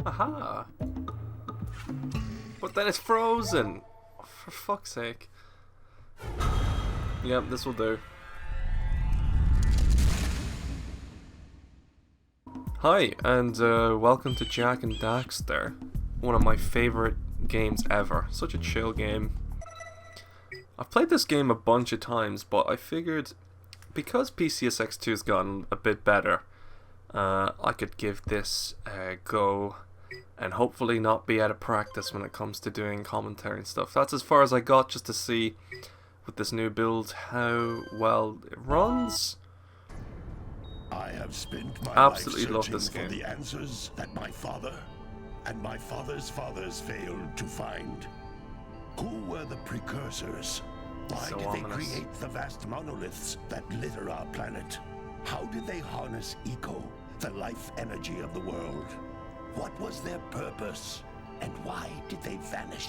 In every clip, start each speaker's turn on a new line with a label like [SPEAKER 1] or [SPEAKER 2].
[SPEAKER 1] Aha! But then it's frozen! For fuck's sake. Yep, this will do. Hi, and welcome to Jak And Daxter. One of my favourite games ever. Such a chill game. I've played this game a bunch of times, but I figured because PCSX2's gotten a bit better, I could give this a go and hopefully not be out of practice when it comes to doing commentary and stuff. That's as far as I got, just to see with this new build how well it runs.
[SPEAKER 2] I have spent my
[SPEAKER 1] Absolutely
[SPEAKER 2] life
[SPEAKER 1] love
[SPEAKER 2] searching
[SPEAKER 1] this game.
[SPEAKER 2] for the answers that my father and my father's fathers failed to find. Who were the precursors? Why
[SPEAKER 1] So
[SPEAKER 2] did they
[SPEAKER 1] ominous.
[SPEAKER 2] create the vast monoliths that litter our planet? How did they harness eco, the life energy of the world? What was their purpose, and why did they vanish?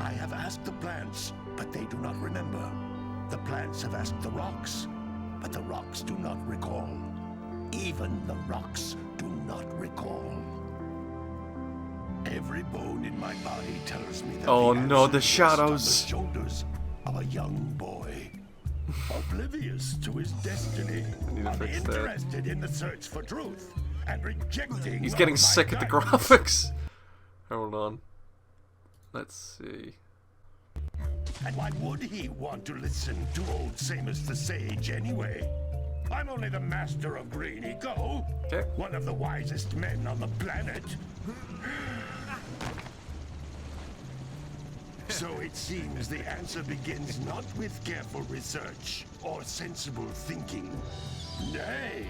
[SPEAKER 2] I have asked the plants, but they do not remember. The plants have asked the rocks, but the rocks do not recall. Even the rocks do not recall. Every bone in my body tells me that
[SPEAKER 1] Oh
[SPEAKER 2] the
[SPEAKER 1] no,
[SPEAKER 2] answer
[SPEAKER 1] the
[SPEAKER 2] rests
[SPEAKER 1] shadows.
[SPEAKER 2] on the shoulders of a young boy, oblivious to his destiny,
[SPEAKER 1] I need to fix that.
[SPEAKER 2] uninterested in the search for truth, and rejecting.
[SPEAKER 1] He's getting
[SPEAKER 2] all my
[SPEAKER 1] sick at the
[SPEAKER 2] guidance.
[SPEAKER 1] graphics. Hold on. Let's see.
[SPEAKER 2] And why would he want to listen to old Samus the Sage anyway? I'm only the master of green eco,
[SPEAKER 1] Okay.
[SPEAKER 2] one of the wisest men on the planet. So it seems the answer begins not with careful research or sensible thinking. Nay,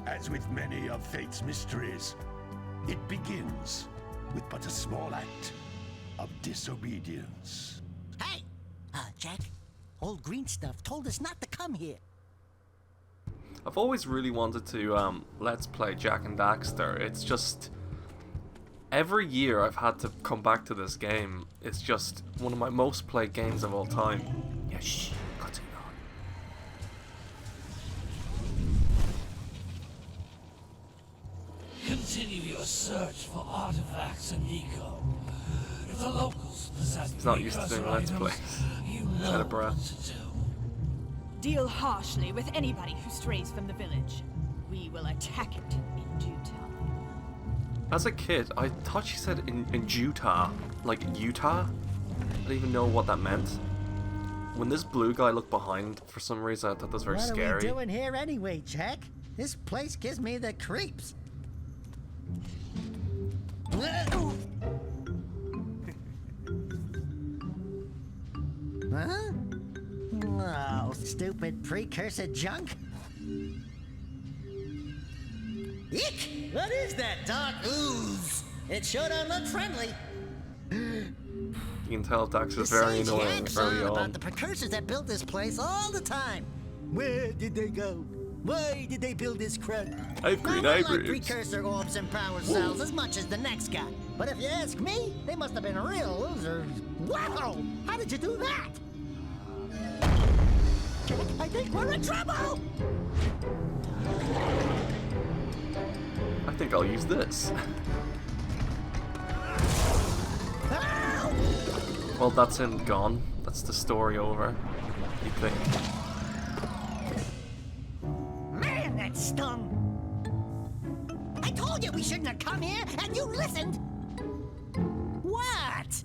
[SPEAKER 2] as with many of fate's mysteries, it begins with but a small act of disobedience.
[SPEAKER 3] Hey! Jack, old green stuff told us not to come here.
[SPEAKER 1] I've always really wanted to let's play Jak And Daxter. It's just every year I've had to come back to this game. It's just one of my most played games of all time. Yeah, shh, continue on.
[SPEAKER 4] Continue your search for artifacts and eco. If the locals possess
[SPEAKER 1] He's not used to doing
[SPEAKER 4] precursor
[SPEAKER 1] let's
[SPEAKER 4] items,
[SPEAKER 1] plays.
[SPEAKER 4] you
[SPEAKER 1] He's out
[SPEAKER 4] know
[SPEAKER 1] of breath.
[SPEAKER 4] what to do.
[SPEAKER 5] Deal harshly with anybody who strays from the village. We will attack it in due time.
[SPEAKER 1] As a kid, I thought she said in Utah, like Utah. I didn't even know what that meant. When this blue guy looked behind, for some reason I thought that was very
[SPEAKER 3] What
[SPEAKER 1] scary.
[SPEAKER 3] are we doing here anyway, Jack? This place gives me the creeps. Huh? Oh, stupid precursor junk. Eek! What is that dark ooze? It sure don't look friendly.
[SPEAKER 1] You can tell Dax is
[SPEAKER 3] The
[SPEAKER 1] very
[SPEAKER 3] sage
[SPEAKER 1] annoying
[SPEAKER 3] yanks
[SPEAKER 1] early
[SPEAKER 3] on
[SPEAKER 1] on.
[SPEAKER 3] about the precursors that built this place all the time. Where did they go? Why did they build this crud?
[SPEAKER 1] I've green
[SPEAKER 3] Now, I like
[SPEAKER 1] eyebrows.
[SPEAKER 3] precursor orbs and power cells as much as the next guy. But if you ask me, they must have been real losers. Wow! How did you do that? I think we're in trouble!
[SPEAKER 1] I think I'll use this.
[SPEAKER 3] Ow!
[SPEAKER 1] Well, that's him gone. That's the story over. You think?
[SPEAKER 3] Man, that stung! I told you we shouldn't have come here, and you listened! What?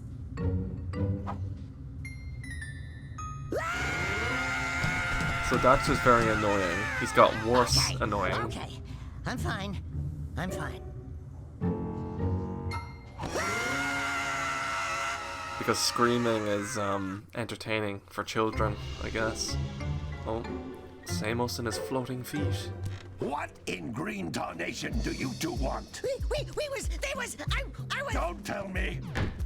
[SPEAKER 1] So Daxter's very annoying. He's got worse annoying.
[SPEAKER 3] Okay, I'm fine. I'm fine.
[SPEAKER 1] Because screaming is entertaining for children, I guess. Oh, Samos and his floating feet.
[SPEAKER 2] What in green tarnation do you two want?
[SPEAKER 3] I was...
[SPEAKER 2] Don't tell me!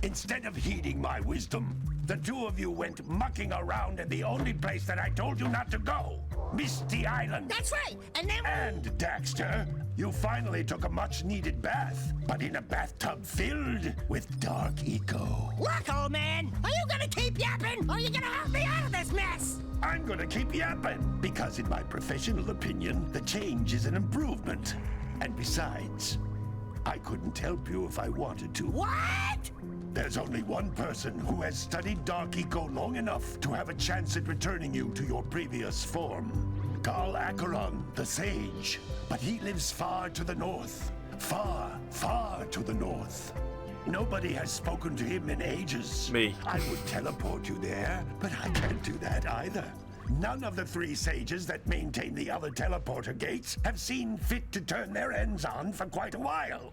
[SPEAKER 2] Instead of heeding my wisdom, the two of you went mucking around in the only place that I told you not to go. Misty Island.
[SPEAKER 3] That's right, and then...
[SPEAKER 2] And, Daxter, you finally took a much-needed bath, but in a bathtub filled with dark eco.
[SPEAKER 3] Look, old man, are you gonna keep yapping, or are you gonna help me out of this mess?
[SPEAKER 2] I'm gonna keep yapping, because in my professional opinion, the change is an improvement. And besides, I couldn't help you if I wanted to.
[SPEAKER 3] What?
[SPEAKER 2] There's only one person who has studied Dark Eco long enough to have a chance at returning you to your previous form. Carl Acheron, the Sage. But he lives far to the north. Far, far to the north. Nobody has spoken to him in ages.
[SPEAKER 1] Me.
[SPEAKER 2] I would teleport you there, but I can't do that either. None of the 3 sages that maintain the other teleporter gates have seen fit to turn their ends on for quite a while.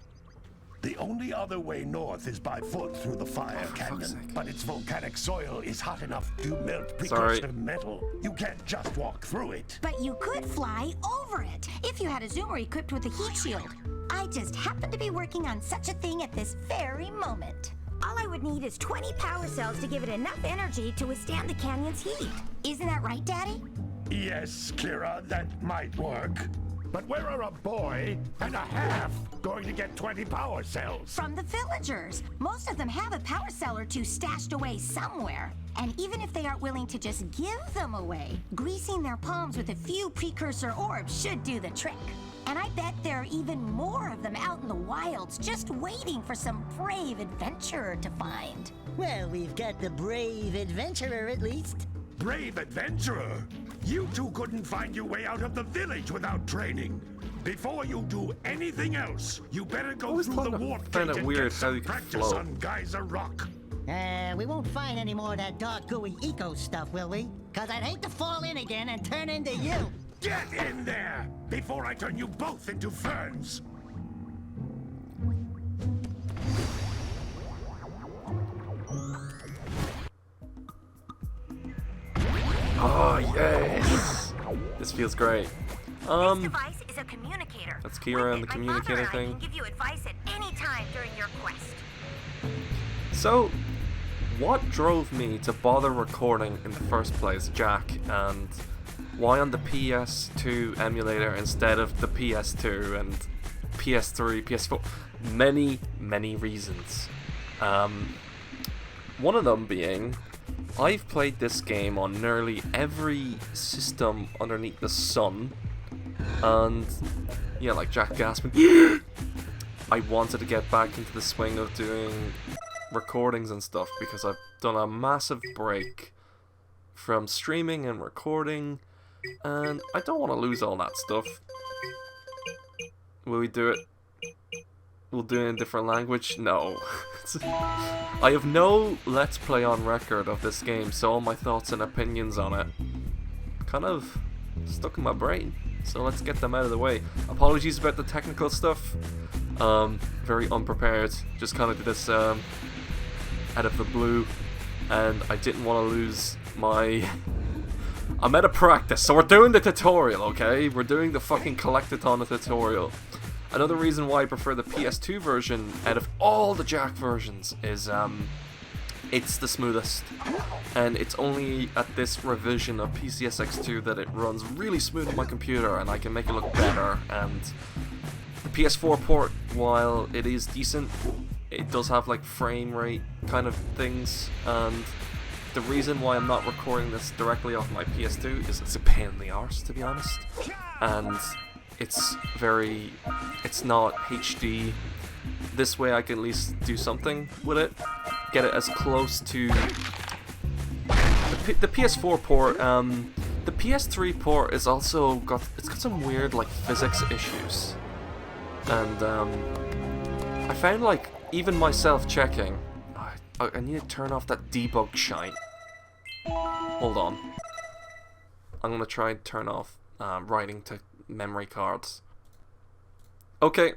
[SPEAKER 2] The only other way north is by foot through the fire canyon, but its volcanic soil is hot enough to melt precursor metal. You can't just walk through it.
[SPEAKER 6] But you could fly over it if you had a zoomer equipped with a heat shield. I just happen to be working on such a thing at this very moment. All I would need is 20 power cells to give it enough energy to withstand the canyon's heat. Isn't that right, Daddy?
[SPEAKER 2] Yes, Kira, that might work. But where are a boy and a half going to get 20 power cells?
[SPEAKER 6] From the villagers. Most of them have a power cell or two stashed away somewhere. And even if they aren't willing to just give them away, greasing their palms with a few precursor orbs should do the trick. And I bet there are even more of them out in the wilds, just waiting for some brave adventurer to find.
[SPEAKER 3] Well, we've got the brave adventurer at least.
[SPEAKER 2] Brave adventurer? You two couldn't find your way out of the village without training. Before you do anything else, you better go
[SPEAKER 1] always
[SPEAKER 2] through the
[SPEAKER 1] find it-
[SPEAKER 2] warp
[SPEAKER 1] find
[SPEAKER 2] gate
[SPEAKER 1] it
[SPEAKER 2] and
[SPEAKER 1] weird
[SPEAKER 2] get
[SPEAKER 1] how
[SPEAKER 2] some
[SPEAKER 1] you can
[SPEAKER 2] practice
[SPEAKER 1] float.
[SPEAKER 2] on Geyser Rock.
[SPEAKER 3] We won't find any more of that dark gooey eco stuff, will we? Cause I'd hate to fall in again and turn into you.
[SPEAKER 2] Get in there before I turn you both into ferns.
[SPEAKER 1] Oh, yes! This feels great.
[SPEAKER 6] This device is a communicator.
[SPEAKER 1] That's Kira and the
[SPEAKER 6] With it,
[SPEAKER 1] communicator
[SPEAKER 6] my father and I
[SPEAKER 1] thing.
[SPEAKER 6] can give you advice at any time during your quest.
[SPEAKER 1] So, what drove me to bother recording in the first place, Jak, and why on the PS2 emulator instead of the PS2 and PS3, PS4? Many, many reasons. One of them being, I've played this game on nearly every system underneath the sun, and yeah, like Jak gasping, I wanted to get back into the swing of doing recordings and stuff because I've done a massive break from streaming and recording, and I don't want to lose all that stuff. Will we do it? We'll do it in a different language? No. I have no Let's Play on record of this game, so all my thoughts and opinions on it kind of stuck in my brain. So let's get them out of the way. Apologies about the technical stuff. Very unprepared. Just kind of did this out of the blue, and I didn't want to lose my... I'm out of practice, so we're doing the tutorial, okay? We're doing the fucking Collectathon tutorial. Another reason why I prefer the PS2 version out of all the Jak versions is it's the smoothest, and it's only at this revision of PCSX2 that it runs really smooth on my computer and I can make it look better. And the PS4 port, while it is decent, it does have like frame rate kind of things, and the reason why I'm not recording this directly off my PS2 is it's a pain in the arse, to be honest, and it's not HD. This way I can at least do something with it, get it as close to the PS4 port. The PS3 port is also got some weird like physics issues, and I found like even myself checking, I need to turn off that debug shite. Hold on, I'm gonna try and turn off writing to memory cards. Okay,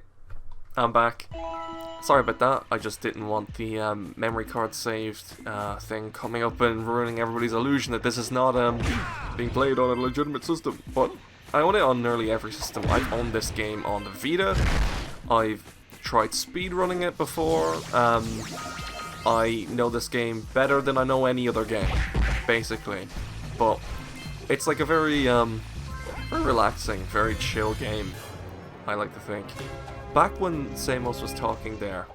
[SPEAKER 1] I'm back. Sorry about that, I just didn't want the memory card saved thing coming up and ruining everybody's illusion that this is not being played on a legitimate system. But I own it on nearly every system. I've owned this game on the Vita, I've tried speedrunning it before, I know this game better than I know any other game, basically. But it's like a very relaxing, very chill game, I like to think. Back when Samos was talking there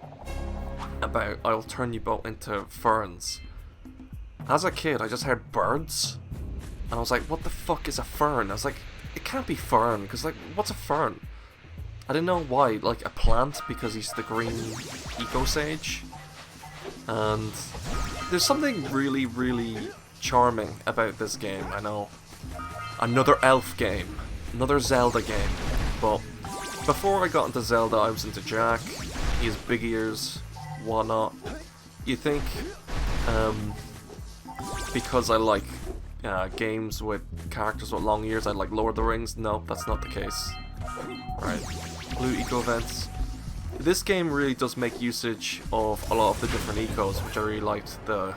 [SPEAKER 1] about I'll turn you both into ferns, as a kid I just heard birds, and I was like, what the fuck is a fern? I was like, it can't be fern, because like, what's a fern? I didn't know why, like a plant, because he's the green eco sage. And there's something really, really charming about this game, I know. Another elf game, another Zelda game. But before I got into Zelda, I was into Jak. He has big ears, whatnot. You think, because I like games with characters with long ears, I like Lord of the Rings? No, that's not the case. Right, blue eco vents. This game really does make usage of a lot of the different ecos, which I really liked. The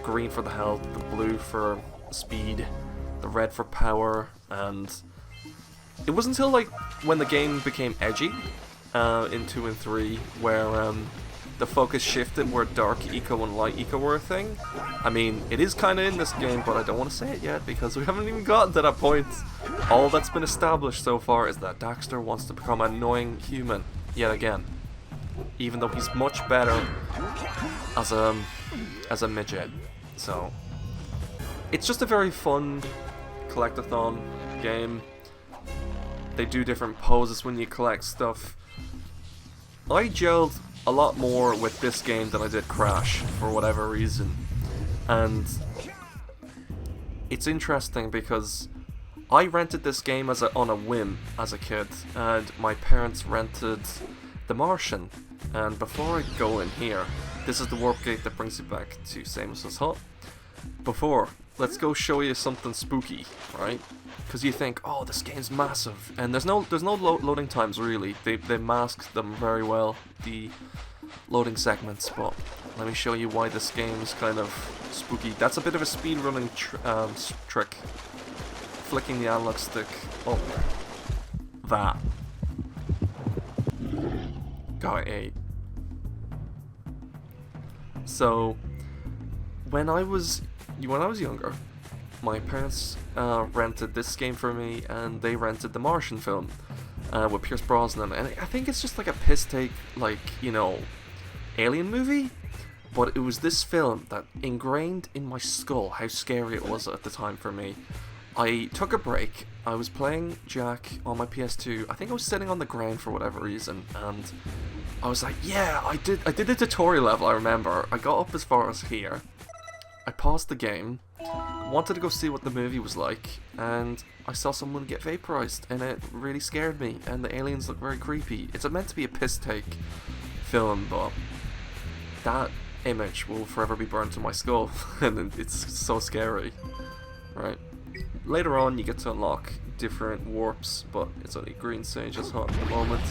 [SPEAKER 1] green for the health, the blue for speed, the red for power, and it wasn't until like when the game became edgy in 2 and 3 where the focus shifted where dark eco and light eco were a thing. I mean, it is kind of in this game, but I don't want to say it yet because we haven't even gotten to that point. All that's been established so far is that Daxter wants to become an annoying human yet again, even though he's much better as a midget. So it's just a very fun collectathon game. They do different poses when you collect stuff. I gelled a lot more with this game than I did Crash for whatever reason, and it's interesting because I rented this game on a whim as a kid, and my parents rented The Martian. And before I go in here, this is the warp gate that brings you back to Samus's hut. Let's go show you something spooky, right? Because you think, oh, this game's massive, and there's no loading times really. They masked them very well, the loading segments. But let me show you why this game is kind of spooky. That's a bit of a speedrunning trick. Flicking the analog stick up. That. Got 8. So when I was younger, my parents rented this game for me, and they rented the Martian film with Pierce Brosnan, and I think it's just like a piss take, like, you know, alien movie, but it was this film that ingrained in my skull how scary it was at the time for me. I took a break, I was playing Jak on my PS2, I think I was sitting on the ground for whatever reason, and I was like, yeah, I did the tutorial level, I remember. I got up as far as here, I paused the game, wanted to go see what the movie was like, and I saw someone get vaporized, and it really scared me, and the aliens look very creepy. It's meant to be a piss take film, but that image will forever be burned to my skull, and it's so scary, right? Later on, you get to unlock different warps, but it's only Green Sage's hut at the moment.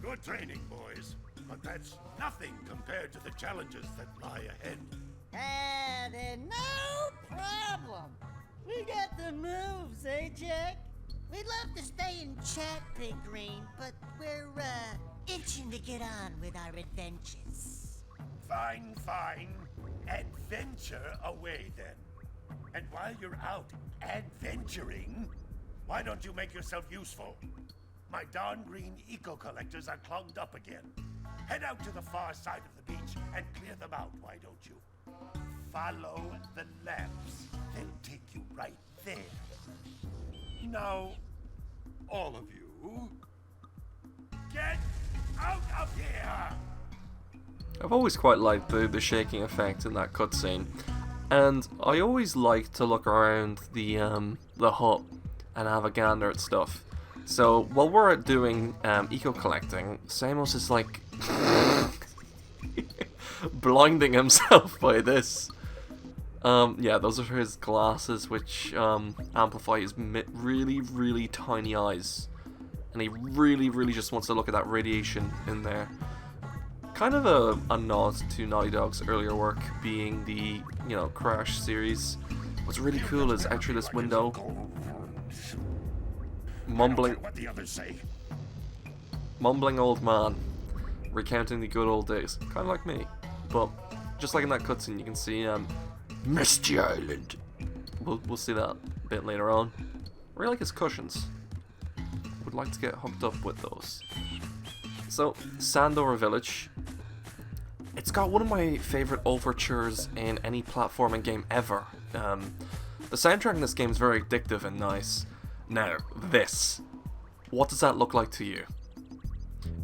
[SPEAKER 2] Good training, boys, but that's nothing compared to the challenges that lie ahead.
[SPEAKER 3] And no problem. We got the moves, eh, Jak? We'd love to stay and chat, Big Green, but we're, itching to get on with our adventures.
[SPEAKER 2] Fine, fine. Adventure away, then. And while you're out adventuring, why don't you make yourself useful? My darn green eco-collectors are clogged up again. Head out to the far side of the beach and clear them out, why don't you? Follow the lamps. They'll take you right there. Now, all of you, get out of here!
[SPEAKER 1] I've always quite liked the shaking effect in that cutscene, and I always like to look around the hut and have a gander at stuff. So while we're doing eco collecting, Samus is like blinding himself by this. Yeah, those are his glasses, which amplify his really, really tiny eyes, and he really just wants to look at that radiation in there. Kind of a nod to Naughty Dog's earlier work, being the, you know, Crash series. What's really cool is out through this window, mumbling old man, recounting the good old days, kind of like me. But just like in that cutscene, you can see Misty Island. We'll see that a bit later on. Really like his cushions. Would like to get hooked up with those. So, Sandover Village. It's got one of my favorite overtures in any platforming game ever. The soundtrack in this game is very addictive and nice. Now, this. What does that look like to you?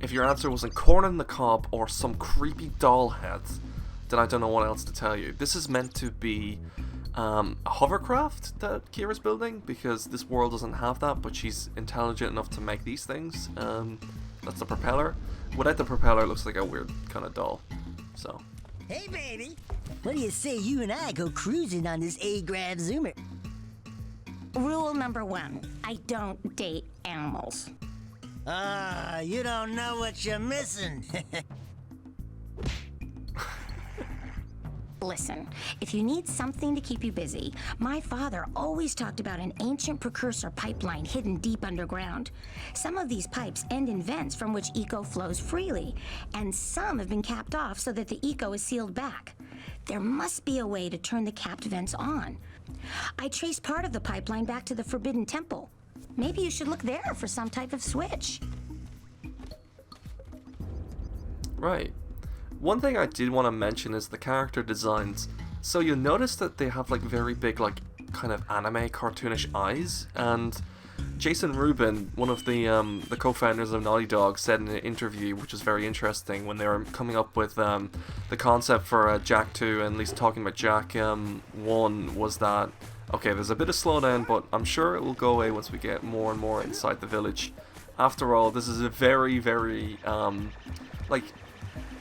[SPEAKER 1] If your answer wasn't corn on the cob or some creepy doll head, then I don't know what else to tell you. This is meant to be a hovercraft that Kira's building, because this world doesn't have that, but she's intelligent enough to make these things. That's the propeller. Without the propeller, it looks like a weird kind of doll. So.
[SPEAKER 7] Hey, baby. What do you say you and I go cruising on this A-Grav Zoomer?
[SPEAKER 6] Rule number 1, I don't date animals.
[SPEAKER 7] Ah, you don't know what you're missing.
[SPEAKER 6] Listen, if you need something to keep you busy, my father always talked about an ancient precursor pipeline hidden deep underground. Some of these pipes end in vents from which eco flows freely, and some have been capped off so that the eco is sealed back. There must be a way to turn the capped vents on. I traced part of the pipeline back to the Forbidden Temple. Maybe you should look there for some type of switch.
[SPEAKER 1] Right. One thing I did want to mention is the character designs. So you'll notice that they have like very big, like kind of anime cartoonish eyes, and Jason Rubin, one of the co-founders of Naughty Dog, said in an interview, which was very interesting, when they were coming up with the concept for Jak 2, and at least talking about Jak 1, was that, okay, there's a bit of slowdown, but I'm sure it will go away once we get more and more inside the village. After all, this is a very, very, like,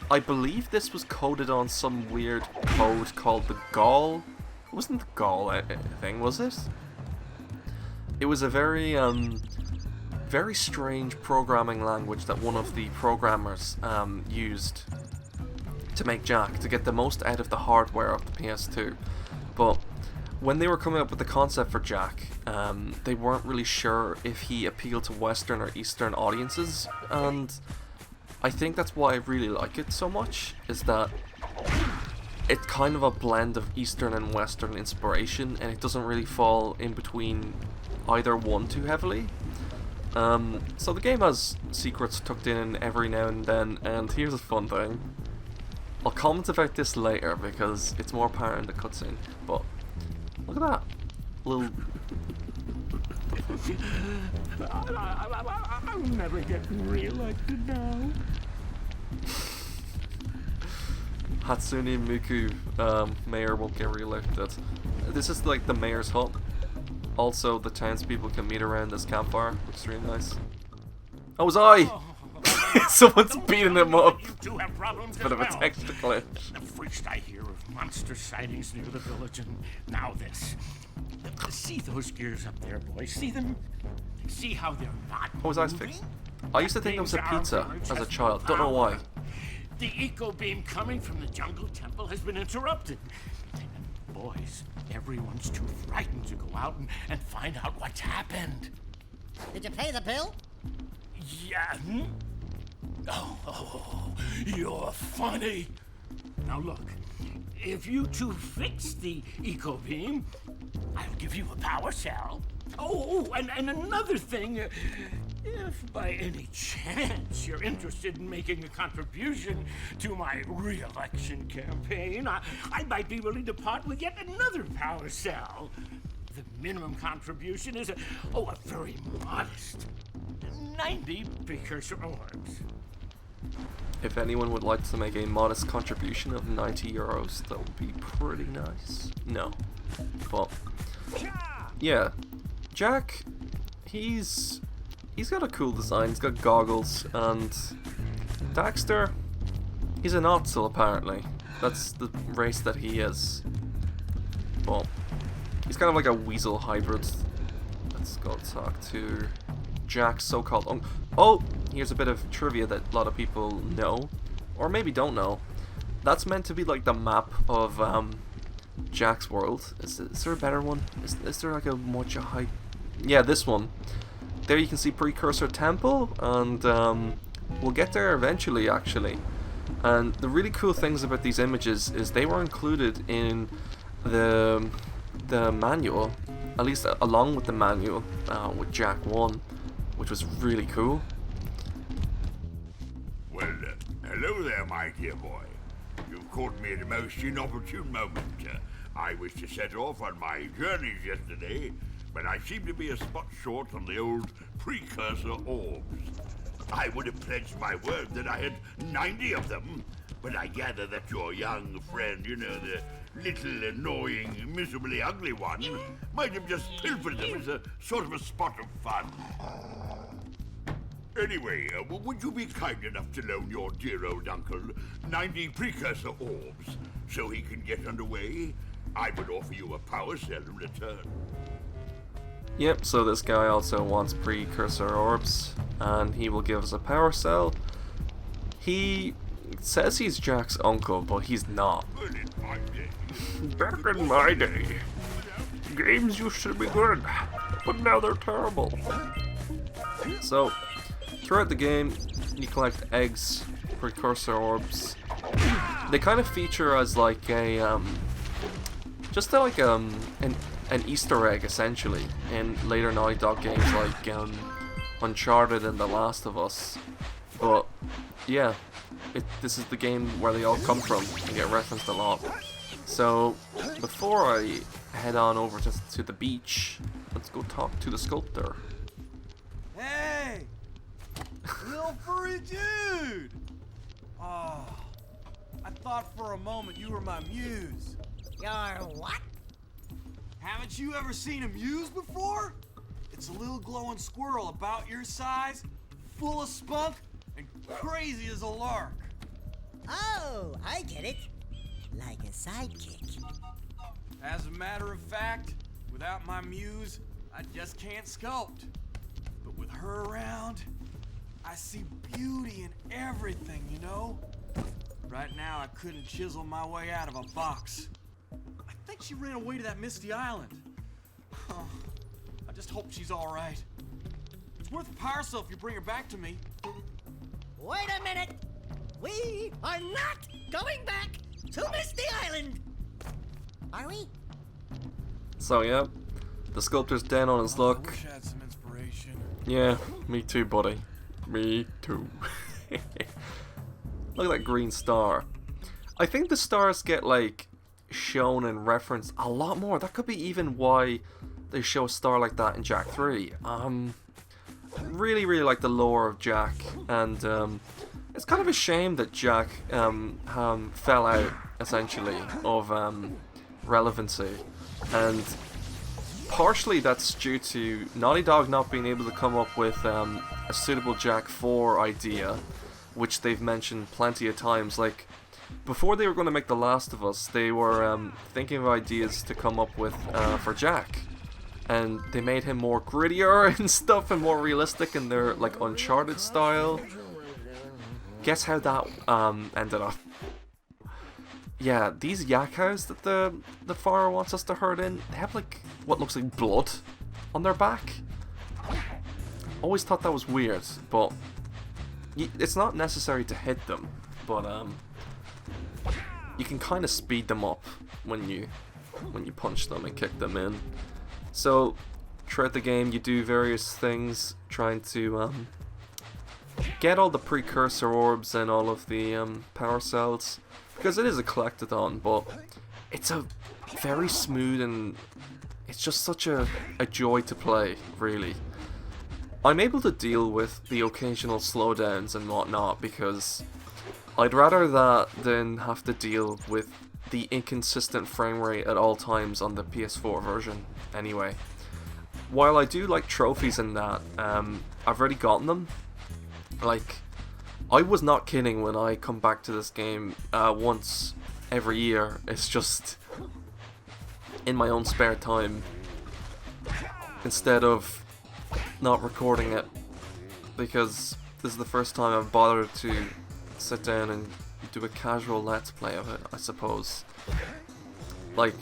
[SPEAKER 1] I believe this was coded on some weird code called the Gaul. It wasn't the Gaul thing, was it? It was a very, very strange programming language that one of the programmers used to make Jak, to get the most out of the hardware of the PS2. But when they were coming up with the concept for Jak, they weren't really sure if he appealed to Western or Eastern audiences, and I think that's why I really like it so much, is that it's kind of a blend of Eastern and Western inspiration, and it doesn't really fall in between either one too heavily. So the game has secrets tucked in every now and then, and here's a fun thing. I'll comment about this later because it's more apparent in the cutscene, but look at that. Little...
[SPEAKER 2] I'm never getting re-elected now.
[SPEAKER 1] Hatsune Miku, mayor, won't get re-elected. This is like the mayor's hut. Also, the townspeople can meet around this campfire, which is really nice. Oh, it was I! Someone's beating him up.
[SPEAKER 2] You two have problems
[SPEAKER 1] Bit of a
[SPEAKER 2] as well.
[SPEAKER 1] texture glitch.
[SPEAKER 2] The first I hear of monster sightings near the village, and now this. See those gears up there, boys? See them? See how they're not
[SPEAKER 1] Oh, his eyes
[SPEAKER 2] moving?
[SPEAKER 1] fixed. I used to think it was a pizza as a child. Don't know why.
[SPEAKER 2] The eco beam coming from the jungle temple has been interrupted. And boys, everyone's too frightened to go out and find out what's happened.
[SPEAKER 3] Did you pay the bill?
[SPEAKER 2] Yeah. Oh, you're funny. Now look, if you two fix the eco beam, I'll give you a power cell. Oh, and another thing, if by any chance you're interested in making a contribution to my re-election campaign, I might be willing to part with yet another power cell. The minimum contribution is a very modest 90 precursor orbs.
[SPEAKER 1] If anyone would like to make a modest contribution of 90 euros, that would be pretty nice. No. But, yeah. Jak, he's got a cool design. He's got goggles, and Daxter, he's an Otzel apparently. That's the race that he is. But he's kind of like a weasel hybrid. Let's go talk to Jak's so-called uncle. Oh, here's a bit of trivia that a lot of people know, or maybe don't know. That's meant to be like the map of Jak's world. Is there a better one? Is there like a much high? Yeah, this one. There you can see Precursor Temple, and we'll get there eventually, actually. And the really cool things about these images is they were included in the manual, at least along with the manual with Jak 1, which was really cool.
[SPEAKER 8] Well, hello there, my dear boy. caught me at a most inopportune moment. I was to set off on my journeys yesterday, but I seem to be a spot short on the old precursor orbs. I would have pledged my word that I had 90 of them, but I gather that your young friend, you know, the little annoying, miserably ugly one, might have just pilfered them as a sort of a spot of fun. Anyway, would you be kind enough to loan your dear old uncle 90 precursor orbs so he can get underway? I would offer you a power cell in return.
[SPEAKER 1] Yep, so this guy also wants precursor orbs, and he will give us a power cell. He says he's Jack's uncle, but he's not. Back in my day, games used to be good, but now they're terrible. So, throughout the game, you collect eggs, precursor orbs. They kind of feature as like a, an Easter egg, essentially, in later Naughty Dog games like Uncharted and The Last of Us. But, yeah, this is the game where they all come from and get referenced a lot. So, before I head on over to the beach, let's go talk to the sculptor.
[SPEAKER 9] Hey! Little furry dude! Oh, I thought for a moment you were my muse.
[SPEAKER 3] Your what?
[SPEAKER 9] Haven't you ever seen a muse before? It's a little glowing squirrel about your size, full of spunk, and crazy as a lark.
[SPEAKER 3] Oh, I get it. Like a sidekick.
[SPEAKER 9] As a matter of fact, without my muse, I just can't sculpt. But with her around, I see beauty in everything, you know? Right now, I couldn't chisel my way out of a box. I think she ran away to that misty island. Oh, I just hope she's all right. It's worth a power cell if you bring her back to me.
[SPEAKER 3] Wait a minute. We are not going back to Misty Island. Are we?
[SPEAKER 1] So yeah, the sculptor's down on his luck.
[SPEAKER 9] I wish I had some inspiration.
[SPEAKER 1] Yeah, me too, buddy. Me too. Look at that green star. I think the stars get like shown and referenced a lot more. That could be even why they show a star like that in Jak 3. Really like the lore of Jak, and it's kind of a shame that Jak fell out essentially of relevancy, and partially that's due to Naughty Dog not being able to come up with a suitable Jak 4 idea, which they've mentioned plenty of times. Like, before they were going to make The Last of Us, they were thinking of ideas to come up with for Jak, and they made him more grittier and stuff, and more realistic in their like Uncharted style. Guess how that ended up? Yeah, these yakos that the farmer wants us to herd in, they have like what looks like blood on their back. Always thought that was weird, but it's not necessary to hit them, but you can kind of speed them up when you punch them and kick them in. So throughout the game, you do various things trying to get all the precursor orbs and all of the power cells, because it is a collectathon, but it's a very smooth, and it's just such a joy to play, really. I'm able to deal with the occasional slowdowns and whatnot, because I'd rather that than have to deal with the inconsistent frame rate at all times on the PS4 version anyway. While I do like trophies in that, I've already gotten them. Like, I was not kidding when I come back to this game once every year. It's just in my own spare time, instead of not recording it, because this is the first time I've bothered to sit down and do a casual let's play of it, I suppose. Like,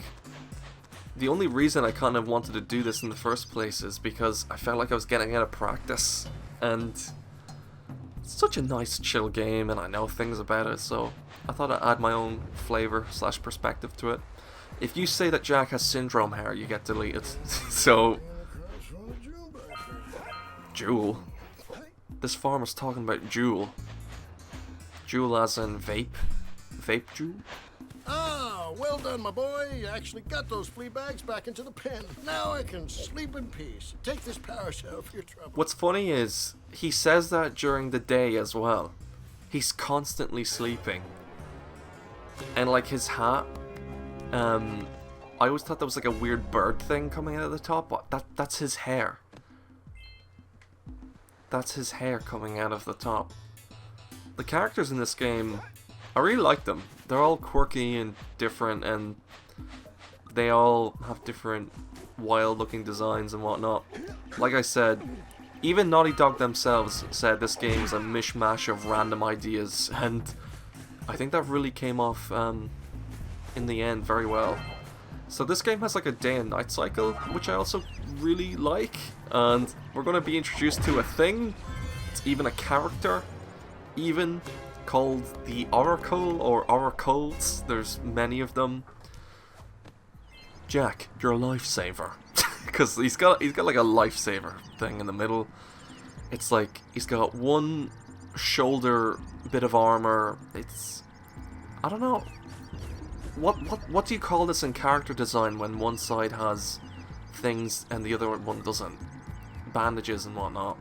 [SPEAKER 1] the only reason I kind of wanted to do this in the first place is because I felt like I was getting out of practice, and it's such a nice chill game, and I know things about it, so I thought I'd add my own flavor / perspective to it. If you say that Jak has syndrome hair, you get deleted. So, Jewel. This farmer's talking about Jewel. Jewel as in vape. vape juice.
[SPEAKER 10] Ah, well done, my boy. You actually got those flea bags back into the pen. Now I can sleep in peace. Take this power cell for your trouble.
[SPEAKER 1] What's funny is he says that during the day as well. He's constantly sleeping. And like his hat, I always thought that was like a weird bird thing coming out of the top, but that's his hair. That's his hair coming out of the top. The characters in this game, I really like them. They're all quirky and different, and they all have different wild looking designs and whatnot. Like I said, even Naughty Dog themselves said this game is a mishmash of random ideas, and I think that really came off in the end very well. So this game has like a day and night cycle, which I also really like, and we're going to be introduced to a thing, it's even a character, even called the Oracle or Oracles. There's many of them. Jak, you're a lifesaver. Because he's got like a lifesaver thing in the middle. It's like he's got one shoulder bit of armor. It's, I don't know. What do you call this in character design when one side has things and the other one doesn't? Bandages and whatnot.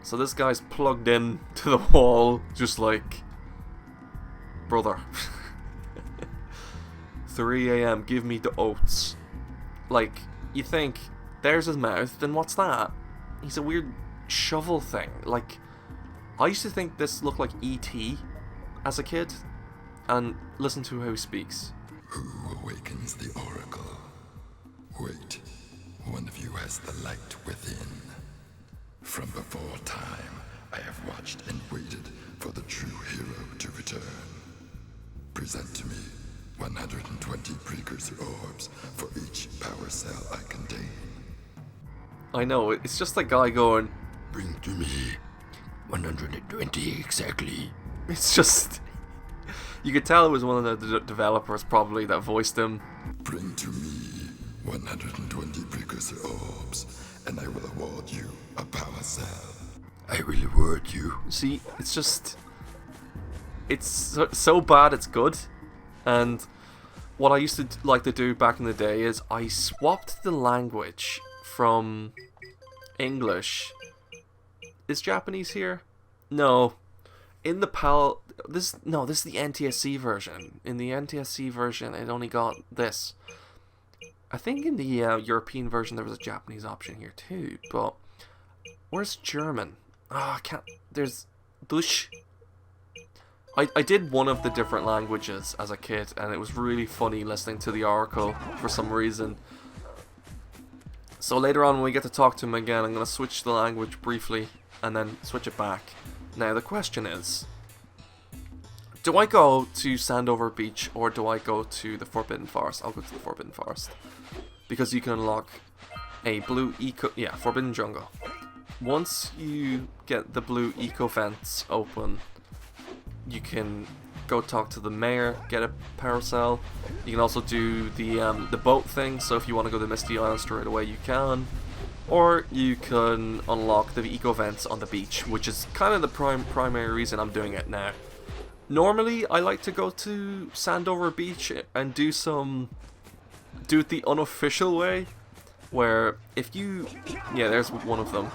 [SPEAKER 1] So this guy's plugged in to the wall, just like, brother. 3 AM, give me the oats. Like, you think, there's his mouth, then what's that? He's a weird shovel thing. Like, I used to think this looked like E.T. as a kid, and listen to how he speaks.
[SPEAKER 11] Who awakens the Oracle? Wait, one of you has the light within. From before time, I have watched and waited for the true hero to return. Present to me 120 precursor orbs for each power cell I contain.
[SPEAKER 1] I know, it's just a guy going,
[SPEAKER 11] bring to me 120 exactly.
[SPEAKER 1] It's just, you could tell it was one of the developers probably that voiced him.
[SPEAKER 11] Bring to me 120 precursor orbs, and I will award you a power cell. I will award you.
[SPEAKER 1] See, it's just, it's so bad it's good. And what I used to like to do back in the day is I swapped the language from English. Is Japanese here? No. In the PAL, this is the NTSC version. In the NTSC version, it only got this. I think in the European version there was a Japanese option here too, but where's German? I can't. There's Dush. I did one of the different languages as a kid, and it was really funny listening to the Oracle for some reason. So later on when we get to talk to him again, I'm going to switch the language briefly and then switch it back. Now the question is, do I go to Sandover Beach or do I go to the Forbidden Forest? I'll go to the Forbidden Forest, because you can unlock a blue Forbidden Jungle. Once you get the blue eco vents open, you can go talk to the mayor, get a power cell. You can also do the boat thing, so if you want to go to Misty Island straight away you can. Or you can unlock the eco vents on the beach, which is kind of the primary reason I'm doing it now. Normally I like to go to Sandover Beach and do it the unofficial way, where if you, there's one of them.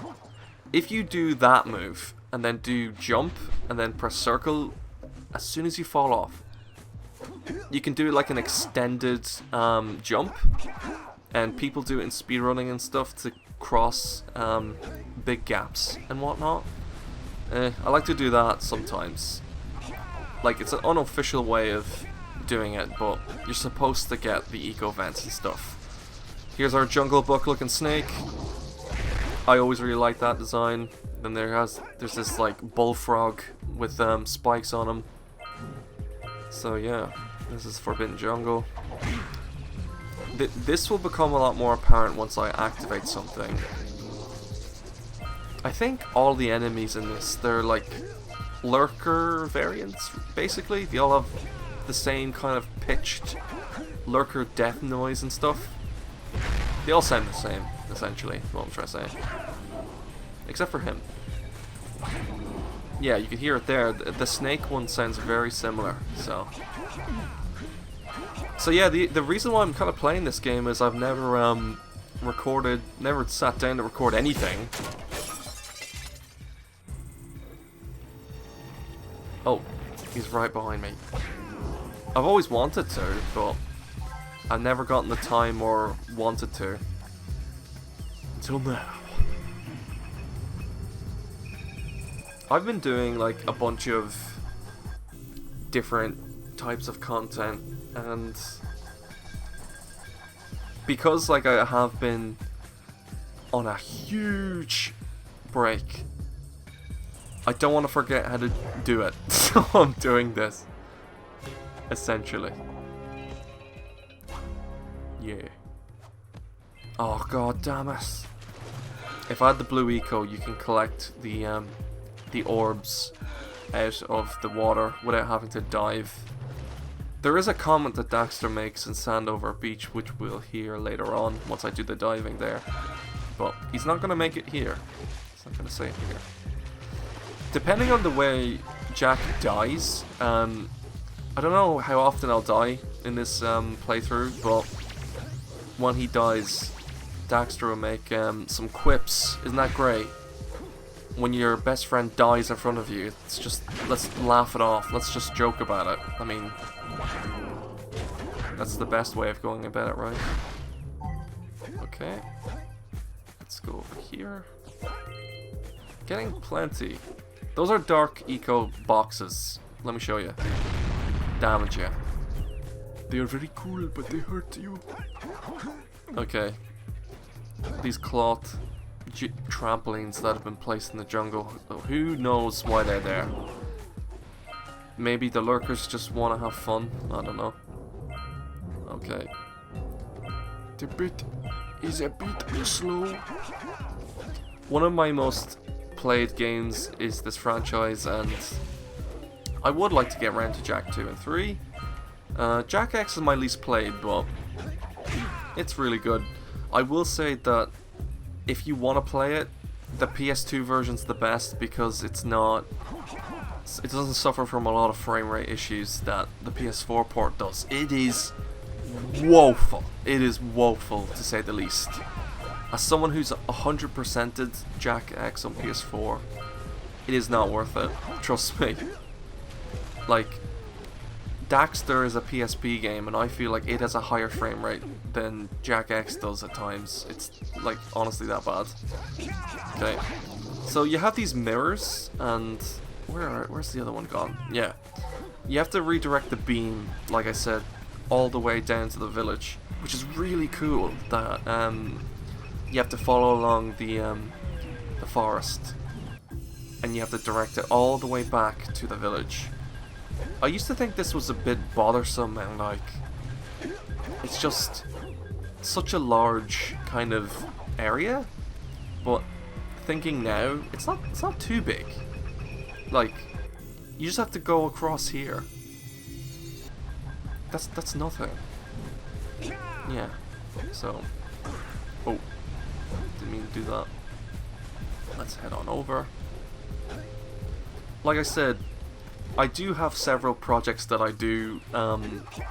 [SPEAKER 1] If you do that move and then do jump and then press circle, as soon as you fall off, you can do like an extended jump, and people do it in speedrunning and stuff to cross big gaps and whatnot. I like to do that sometimes. Like, it's an unofficial way of doing it, but you're supposed to get the eco vents and stuff. Here's our jungle book looking snake. I always really like that design. Then there's this like bullfrog with spikes on him. So yeah, this is Forbidden Jungle. This will become a lot more apparent once I activate something. I think all the enemies in this, they're like lurker variants, basically. They all have the same kind of pitched lurker death noise and stuff. They all sound the same, essentially, is what I'm trying to say. Except for him. yeah, you can hear it there. The snake one sounds very similar, so... So yeah, the reason why I'm kind of playing this game is I've never never sat down to record anything. Oh, he's right behind me. I've always wanted to, but I've never gotten the time or wanted to. Until now. I've been doing like a bunch of different types of content, and because like I have been on a huge break, I don't want to forget how to do it, so I'm doing this essentially. Yeah. Oh god damn it. If I had the blue eco, you can collect the orbs out of the water without having to dive. There is a comment that Daxter makes in Sandover Beach, which we'll hear later on once I do the diving there. But he's not going to make it here. He's not going to say it here. Depending on the way Jak dies, I don't know how often I'll die in this playthrough, but when he dies, Daxter will make some quips. Isn't that great? When your best friend dies in front of you, it's just, let's laugh it off. Let's just joke about it. I mean, that's the best way of going about it, right? Okay. Let's go over here. Getting plenty. Those are dark eco boxes. Let me show you. Damage you. They are very cool, but they hurt you. Okay. These cloth trampolines that have been placed in the jungle. Who knows why they're there? Maybe the lurkers just want to have fun. I don't know. Okay. The bit is a bit slow. One of my most played games is this franchise, and I would like to get around to Jak 2 and 3. Jak X is my least played, but it's really good. I will say that if you want to play it, the PS2 version's the best because it doesn't suffer from a lot of frame rate issues that the PS4 port does. It is woeful. It is woeful, to say the least. As someone who's 100%ed Jak X on PS4, it is not worth it. Trust me. Like, Daxter is a PSP game, and I feel like it has a higher frame rate than Jak X does at times. It's, like, honestly that bad. Okay. So you have these mirrors, and where's the other one gone? Yeah. You have to redirect the beam, like I said, all the way down to the village, which is really cool. That you have to follow along the forest, and you have to direct it all the way back to the village. I used to think this was a bit bothersome, and like, it's just such a large kind of area, but thinking now, it's not too big. Like, you just have to go across here. That's nothing. Yeah. So, oh, didn't mean to do that. Let's head on over. Like I said, I do have several projects that I do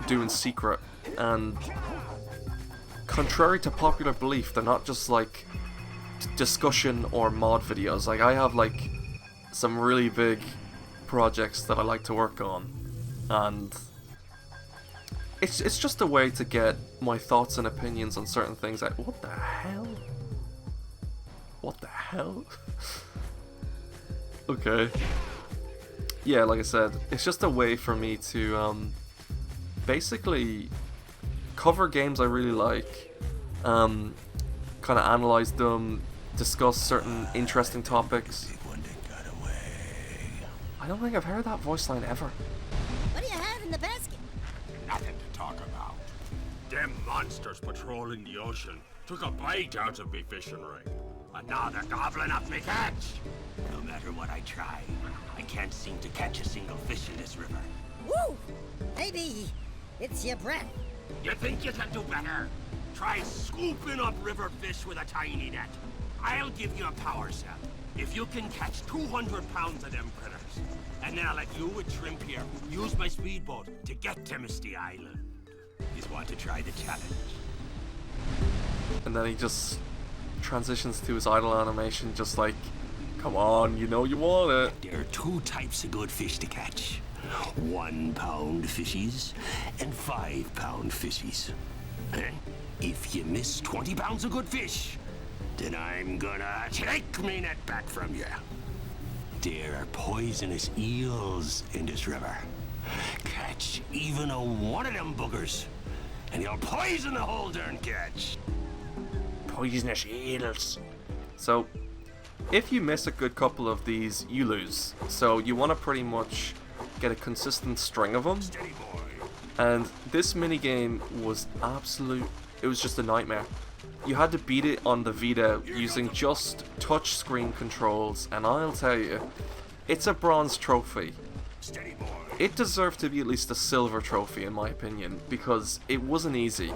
[SPEAKER 1] in secret, and contrary to popular belief, they're not just like discussion or mod videos. Like, I have like some really big projects that I like to work on, and it's just a way to get my thoughts and opinions on certain things. Like, what the hell? What the hell? Okay. Yeah, like I said, it's just a way for me to basically cover games I really like, kind of analyze them, discuss certain interesting topics. I don't think I've heard that voice line ever.
[SPEAKER 3] What do you have in the basket?
[SPEAKER 8] Nothing to talk about. Them monsters patrolling the ocean took a bite out of me fishing rig. And now they're gobbling up me catch.
[SPEAKER 12] No matter what I try, I can't seem to catch a single fish in this river.
[SPEAKER 3] Woo! Maybe it's your breath.
[SPEAKER 8] You think you can do better? Try scooping up river fish with a tiny net. I'll give you a power cell.
[SPEAKER 12] If you can catch 200 pounds of them critters, and then I'll let you with Shrimp here use my speedboat to get to Misty Island. You want to try the challenge?
[SPEAKER 1] And then he just transitions to his idle animation, just like, come on, you know you want it.
[SPEAKER 12] There are two types of good fish to catch. 1 pound fishies and 5 pound fishies. And if you miss 20 pounds of good fish, then I'm gonna take me net back from you. There are poisonous eels in this river. Catch even a one of them boogers, and you'll poison the whole darn catch.
[SPEAKER 1] Poisonous eels. So, if you miss a good couple of these, you lose. So you want to pretty much get a consistent string of them. And this minigame was it was just a nightmare. You had to beat it on the Vita using just touchscreen controls, and I'll tell you, it's a bronze trophy. It deserved to be at least a silver trophy in my opinion, because it wasn't easy.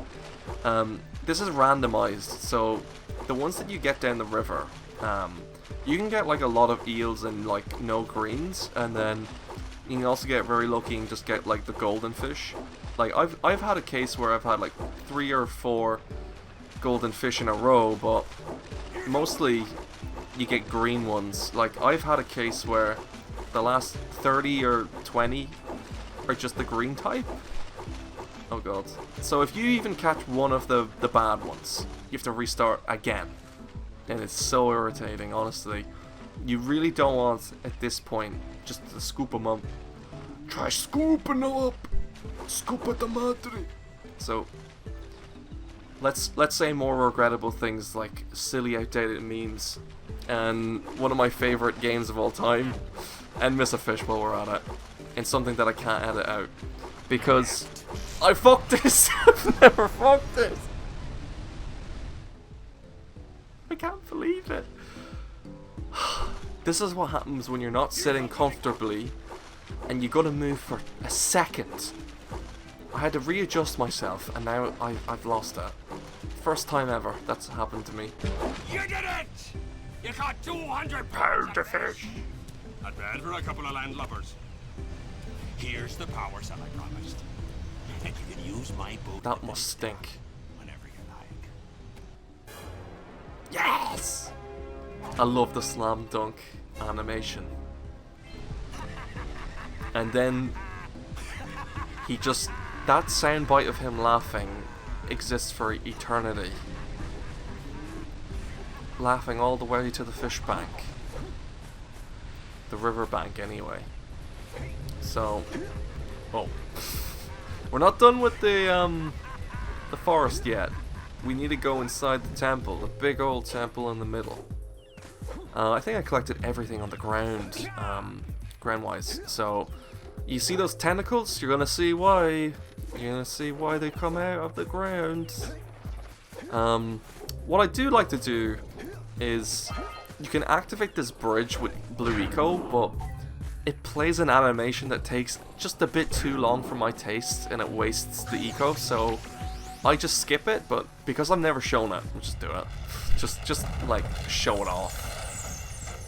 [SPEAKER 1] This is randomized, so the ones that you get down the river, you can get like a lot of eels and like no greens, and then you can also get very lucky and just get like the golden fish. Like I've had a case where I've had like 3 or 4 golden fish in a row, but mostly you get green ones. Like I've had a case where the last 30 or 20 are just the green type. Oh god. So if you even catch one of the bad ones, you have to restart again. And it's so irritating, honestly. You really don't want, at this point, just to scoop them up. Try scooping them up! Scoop at the madre! So, let's say more regrettable things like silly outdated memes. And one of my favorite games of all time, and miss a fish while we're at it. And something that I can't edit out. Because I fucked this! I've never fucked this! I can't believe it. This is what happens when you're not sitting comfortably and you gotta move for a second. I had to readjust myself and now I've lost it. First time ever that's happened to me.
[SPEAKER 12] You did it! You caught 200 pounds of fish! Not bad for a couple of landlubbers. Here's the power cell I promised. And you can use my boat.
[SPEAKER 1] That must stink.
[SPEAKER 12] Whenever you like.
[SPEAKER 1] Yes! I love the slam dunk animation. And then he just, that soundbite of him laughing exists for eternity. Laughing all the way to the fish bank. The river bank anyway. So, oh, we're not done with the forest yet. We need to go inside the temple, the big old temple in the middle. I think I collected everything on the ground, ground-wise. So, you see those tentacles? You're gonna see why. You're gonna see why they come out of the ground. What I do like to do is you can activate this bridge with Blue Eco, but it plays an animation that takes just a bit too long for my taste, and it wastes the eco. So I just skip it, but because I've never shown it, I'll just do it. Just like show it off.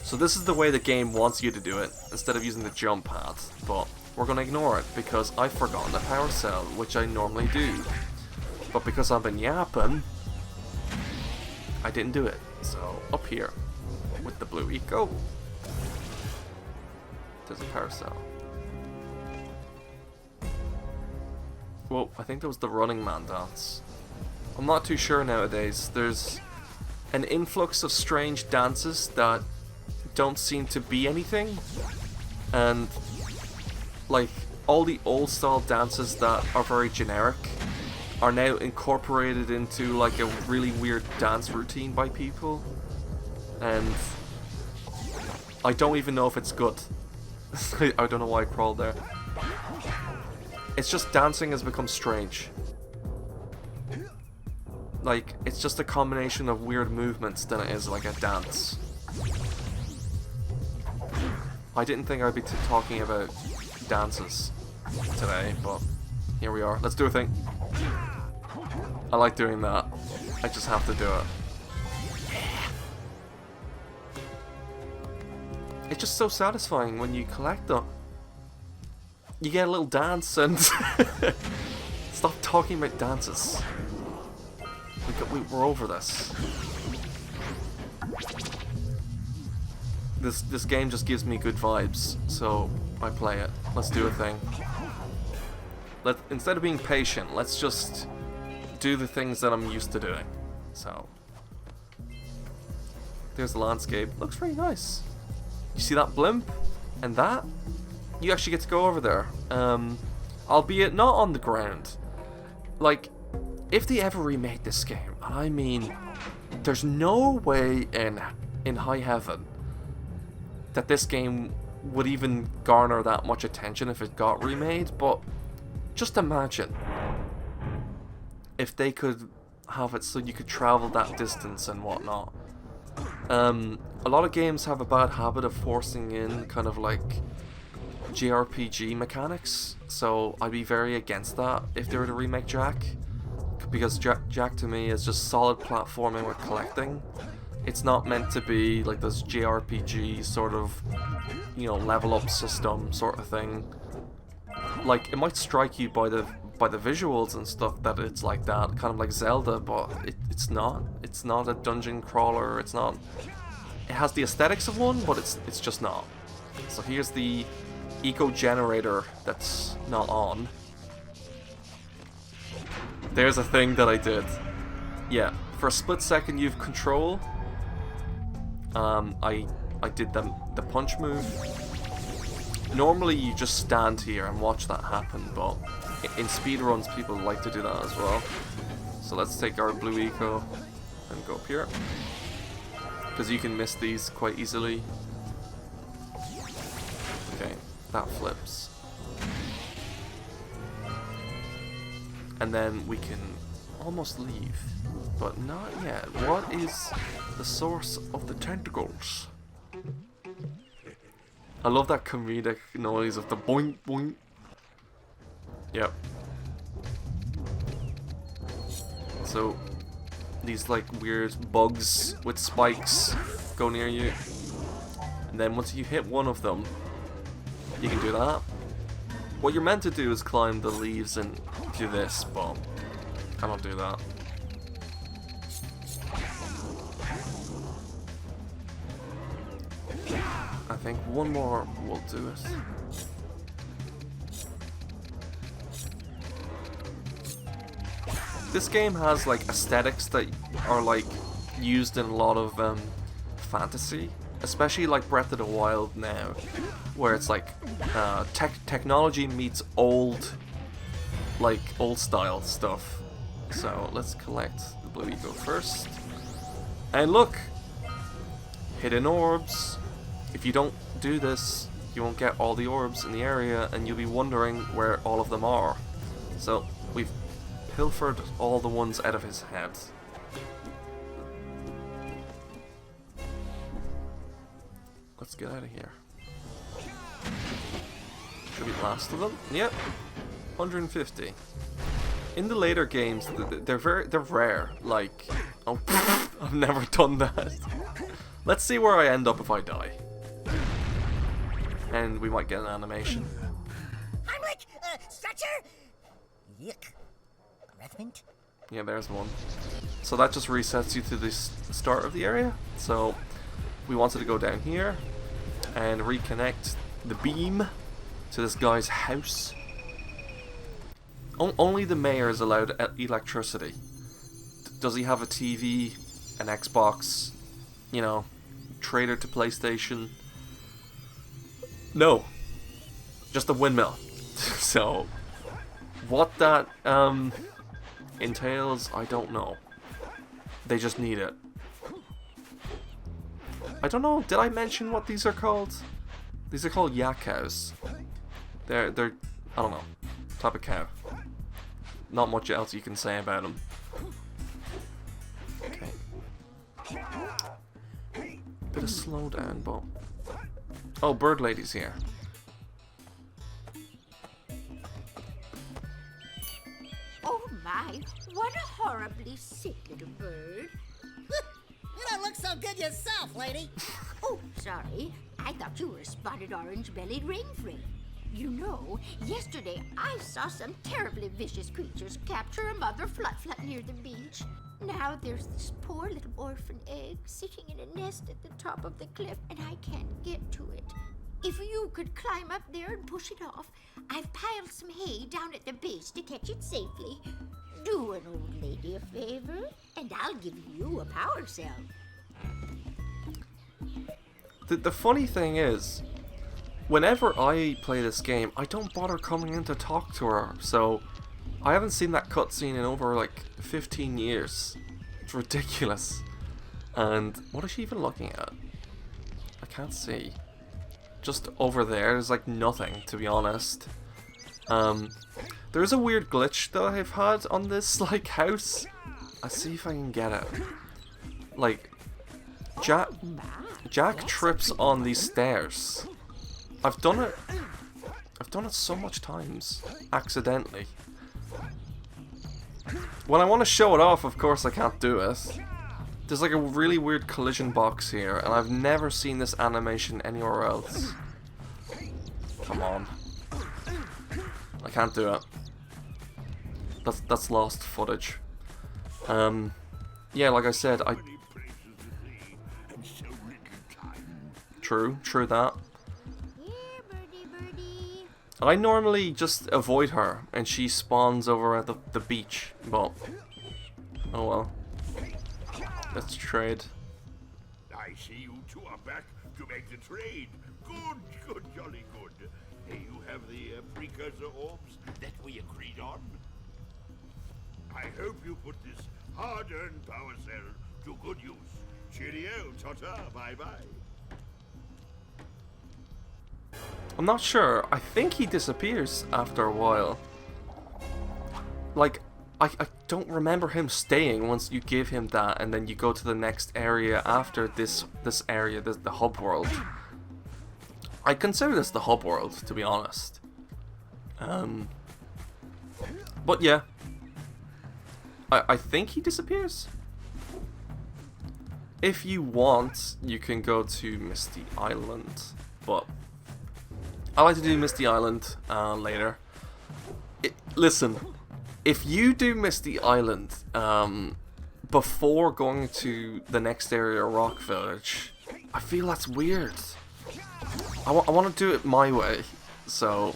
[SPEAKER 1] So this is the way the game wants you to do it, instead of using the jump pad. But we're gonna ignore it because I've forgotten the power cell, which I normally do. But because I've been yapping, I didn't do it. So up here with the Blue Eco, there's a power cell. Whoa, I think that was the Running Man dance. I'm not too sure nowadays. There's an influx of strange dances that don't seem to be anything. And like all the old style dances that are very generic are now incorporated into like a really weird dance routine by people. And I don't even know if it's good. I don't know why I crawled there. It's just dancing has become strange. Like, it's just a combination of weird movements than it is like a dance. I didn't think I'd be talking about dances today, but here we are. Let's do a thing. I like doing that. I just have to do it. it's just so satisfying when you collect them. You get a little dance and stop talking about dances. We're over this. This game just gives me good vibes, so I play it. Let's do a thing. Instead of being patient, let's just do the things that I'm used to doing. So there's the landscape. Looks very nice. You see that blimp? And that? You actually get to go over there. Albeit not on the ground. Like, if they ever remade this game, and I mean, there's no way in high heaven that this game would even garner that much attention if it got remade, but just imagine if they could have it so you could travel that distance and whatnot. A lot of games have a bad habit of forcing in kind of like JRPG mechanics, so I'd be very against that if they were to remake Jak, because Jak to me is just solid platforming with collecting. It's not meant to be like this JRPG sort of, you know, level up system sort of thing. Like, it might strike you by the visuals and stuff that it's like that, kind of like Zelda, but it's not. It's not a dungeon crawler. It's not. It has the aesthetics of one, but it's just not. So here's the eco generator that's not on. There's a thing that I did. Yeah, for a split second you've control. I did the punch move. Normally you just stand here and watch that happen, but in speedruns people like to do that as well. So let's take our blue eco and go up here, because you can miss these quite easily. Okay, that flips. And then we can almost leave, but not yet. What is the source of the tentacles? I love that comedic noise of the boing boing. Yep. So these like weird bugs with spikes go near you, and then once you hit one of them, you can do that. What you're meant to do is climb the leaves and do this, but I don't do that. I think one more will do it. This game has like aesthetics that are like used in a lot of fantasy, especially like Breath of the Wild now, where it's like technology meets old style stuff. So let's collect the blue eco first. And look! Hidden orbs. If you don't do this, you won't get all the orbs in the area, and you'll be wondering where all of them are. So we've pilfered all the ones out of his head. Let's get out of here. Should be the last of them? Yep. 150. In the later games, they're rare. Like, oh, I've never done that. Let's see where I end up if I die. And we might get an animation.
[SPEAKER 3] Heimlich, stretcher. Yuck. Breath mint.
[SPEAKER 1] Yeah, there's one. So that just resets you to the start of the area. So we wanted to go down here and reconnect the beam to this guy's house. Only the mayor is allowed electricity. Does he have a TV, an Xbox, you know, trader to PlayStation? No. Just a windmill. So what that entails, I don't know. They just need it. I don't know, did I mention what these are called? These are called yak cows. They're I don't know, type of cow. Not much else you can say about them. Okay. Bit of slowdown, but... Oh, Bird Lady's here.
[SPEAKER 13] Oh my, what a horribly sick little bird.
[SPEAKER 3] You don't look so good yourself, lady.
[SPEAKER 13] Oh, sorry. I thought you were a spotted orange-bellied rainfree. You know, yesterday I saw some terribly vicious creatures capture a mother flut-flut near the beach. Now there's this poor little orphan egg sitting in a nest at the top of the cliff, and I can't get to it. If you could climb up there and push it off, I've piled some hay down at the base to catch it safely. Do an old lady a favor, and I'll give you a power cell.
[SPEAKER 1] The funny thing is, whenever I play this game, I don't bother coming in to talk to her, so I haven't seen that cutscene in over like 15 years. It's ridiculous. And what is she even looking at? I can't see. Just over there's like nothing, to be honest. There is a weird glitch that I've had on this like house. I'll see if I can get it. Like, Jack trips on these stairs. I've done it so much times, accidentally. When I want to show it off, of course I can't do it. There's like a really weird collision box here, and I've never seen this animation anywhere else. Come on. I can't do it. That's lost footage. Yeah, like I said, True that. I normally just avoid her, and she spawns over at the beach, but oh well. Let's trade.
[SPEAKER 8] I see you two are back to make the trade. Good, jolly good. Hey, you have the precursor orbs that we agreed on? I hope you put this hard-earned power cell to good use. Cheerio, ta-ta, bye-bye.
[SPEAKER 1] I'm not sure. I think he disappears after a while. Like, I don't remember him staying once you give him that, and then you go to the next area after this area, the hub world. I consider this the hub world, to be honest. But yeah. I think he disappears. If you want, you can go to Misty Island, but I like to do Misty Island later. Listen, if you do Misty Island before going to the next area, Rock Village, I feel that's weird. I want to do it my way, so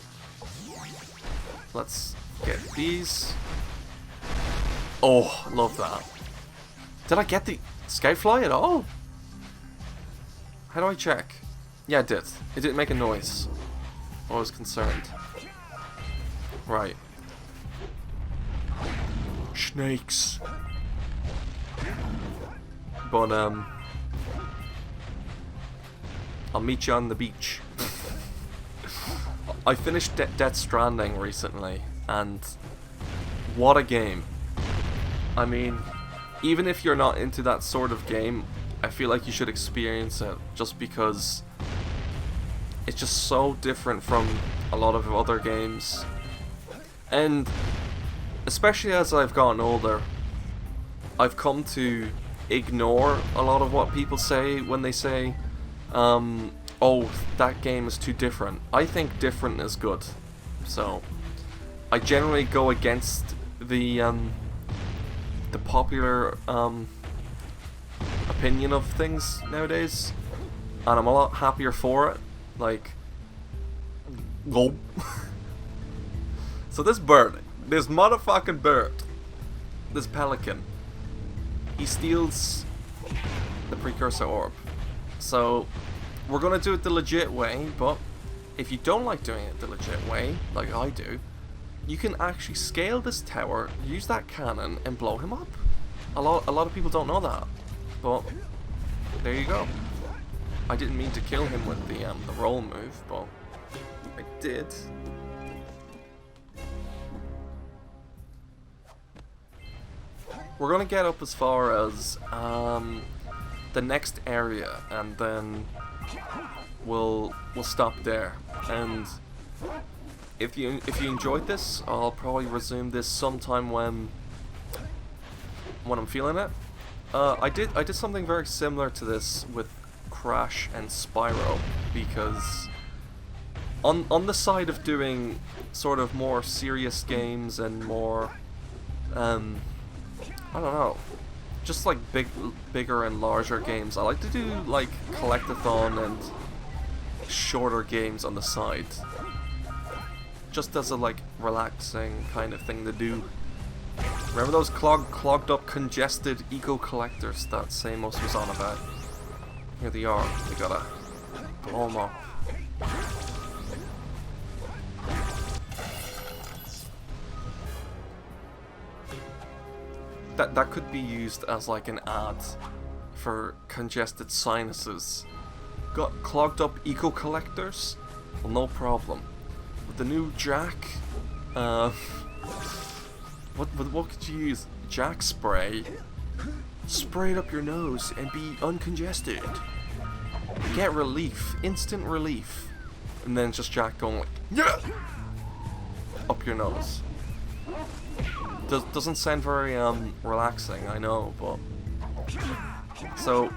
[SPEAKER 1] let's get these. Oh, love that. Did I get the Skyfly at all? How do I check? Yeah, it did. It didn't make a noise. I was concerned. Right. Snakes. But, I'll meet you on the beach. I finished Death Stranding recently, and what a game. I mean, even if you're not into that sort of game, I feel like you should experience it, just because it's just so different from a lot of other games. And especially as I've gotten older, I've come to ignore a lot of what people say when they say, oh, that game is too different. I think different is good. So I generally go against the popular opinion of things nowadays, and I'm a lot happier for it. Like, go. So this bird, this motherfucking bird, this pelican, he steals the precursor orb. So we're gonna do it the legit way, but if you don't like doing it the legit way, like I do, you can actually scale this tower, use that cannon, and blow him up. A lot of people don't know that, but there you go. I didn't mean to kill him with the roll move, but I did. We're gonna get up as far as the next area, and then we'll stop there. And if you enjoyed this, I'll probably resume this sometime when I'm feeling it. I did something very similar to this with Crash and Spyro. because on the side of doing sort of more serious games and more I don't know, just like bigger and larger games, I like to do like collectathon and shorter games on the side, just as a like relaxing kind of thing to do. Remember those clogged up, congested eco collectors that Samos was on about? Here they are. We gotta blow them up. That could be used as like an ad for congested sinuses. Got clogged up eco collectors? Well, no problem. With the new Jak, what could you use? Jak spray. Spray it up your nose and be uncongested. Get relief, instant relief, and then just Jak going like, yeah, up your nose. Doesn't sound very relaxing, I know, but so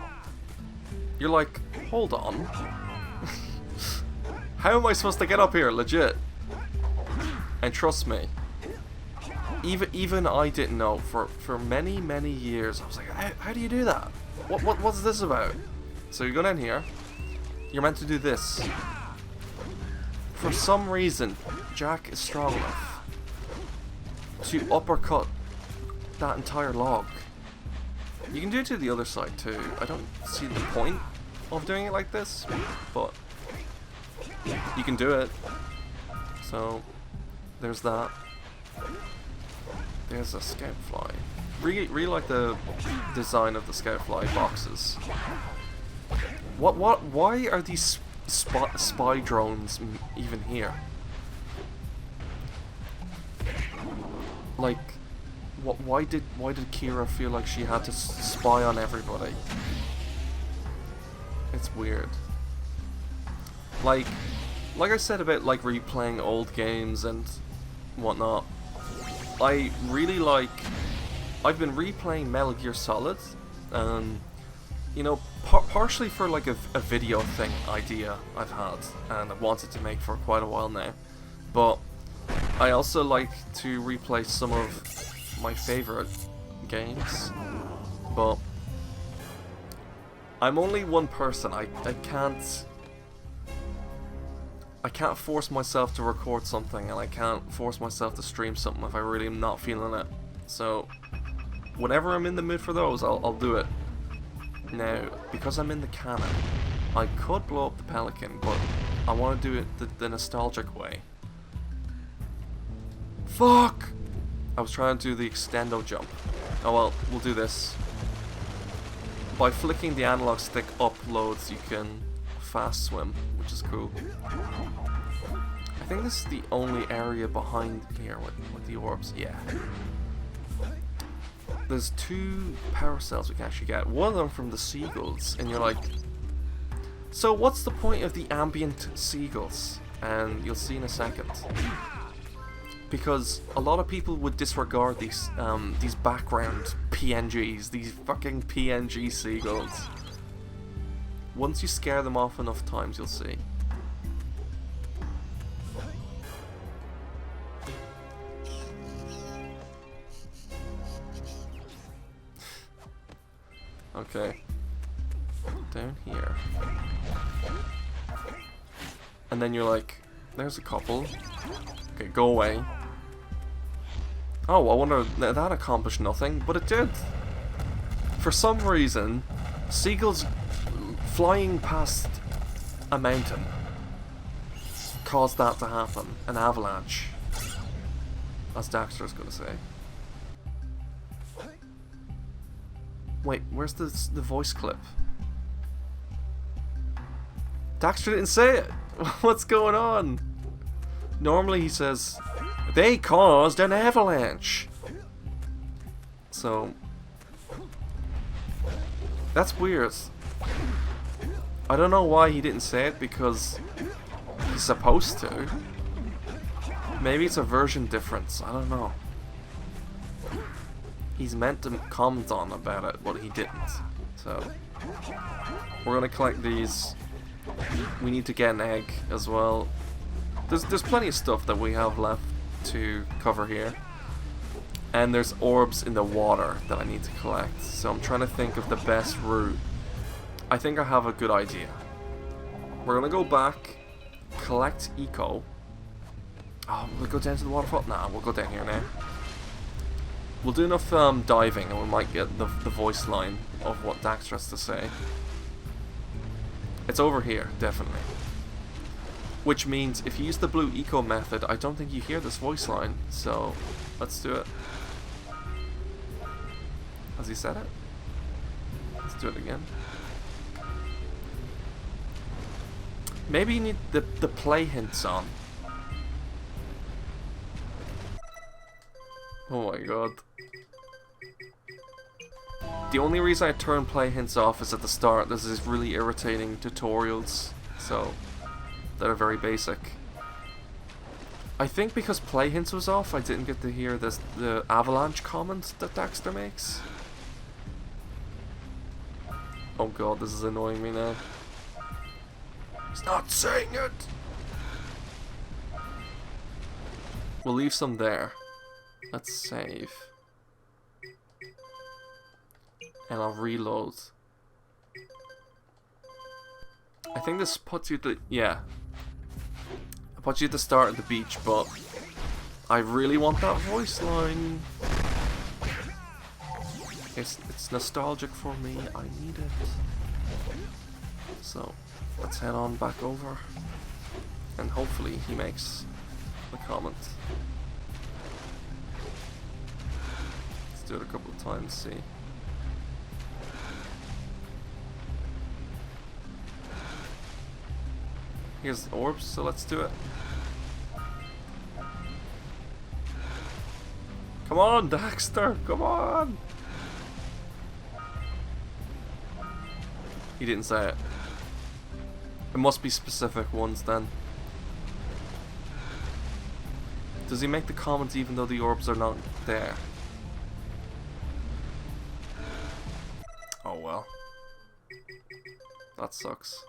[SPEAKER 1] you're like, hold on, how am I supposed to get up here, legit? And trust me, even I didn't know for many years. I was like, how do you do that? What's this about? So you go down here. You're meant to do this. For some reason, Jak is strong enough to uppercut that entire log. You can do it to the other side too. I don't see the point of doing it like this, but you can do it. So there's that. There's a scout fly. Really like the design of the scout fly boxes. Why are these spy drones even here? Like, why did Kira feel like she had to spy on everybody? It's weird. Like I said about like replaying old games and whatnot, I really like. I've been replaying Metal Gear Solid, you know, partially for like a video thing idea I've had and I've wanted to make for quite a while now, but I also like to replay some of my favorite games, but I'm only one person. I can't force myself to record something, and I can't force myself to stream something if I really am not feeling it. So whenever I'm in the mood for those, I'll do it. Now, because I'm in the canon, I could blow up the Pelican, but I want to do it the nostalgic way. Fuck! I was trying to do the extendo jump. Oh well, we'll do this. By flicking the analog stick up loads, you can fast swim, which is cool. I think this is the only area behind here with the orbs. Yeah. There's 2 power cells we can actually get. One of them from the seagulls, and you're like, so what's the point of the ambient seagulls? And you'll see in a second. Because a lot of people would disregard these background PNGs, these fucking PNG seagulls. Once you scare them off enough times, you'll see. Okay. Down here. And then you're like, there's a couple. Okay, go away. Oh, I wonder, that accomplished nothing, but it did. For some reason, seagulls flying past a mountain caused that to happen. An avalanche, as Daxter's gonna say. Wait, where's the voice clip? Daxter didn't say it! What's going on? Normally he says, they caused an avalanche. So, that's weird. I don't know why he didn't say it, because he's supposed to. Maybe it's a version difference, I don't know. He's meant to comment on about it, but he didn't. So, we're gonna collect these We need to get an egg as well. There's plenty of stuff that we have left to cover here. And there's orbs in the water that I need to collect. So I'm trying to think of the best route. I think I have a good idea. We're gonna go back, collect eco. Oh, we'll go down to the waterfall? Nah, we'll go down here now. We'll do enough diving and we might get the voice line of what Daxter has to say. It's over here, definitely. Which means if you use the blue eco method, I don't think you hear this voice line. So, let's do it. Has he said it? Let's do it again. Maybe you need the play hints on. Oh my god. The only reason I turn play hints off is at the start. This is really irritating tutorials, so that are very basic. I think because play hints was off, I didn't get to hear the avalanche comment that Daxter makes. Oh god, this is annoying me now. He's not saying it! We'll leave some there. Let's save. And I'll reload. I think this puts you to... yeah. It puts you at the start of the beach, but... I really want that voice line. It's nostalgic for me. I need it. So, let's head on back over. And hopefully he makes the comment. Let's do it a couple of times, see. Here's the orbs, so let's do it. Come on, Daxter, come on! He didn't say it. It must be specific ones then. Does he make the comments even though the orbs are not there? Oh well. That sucks.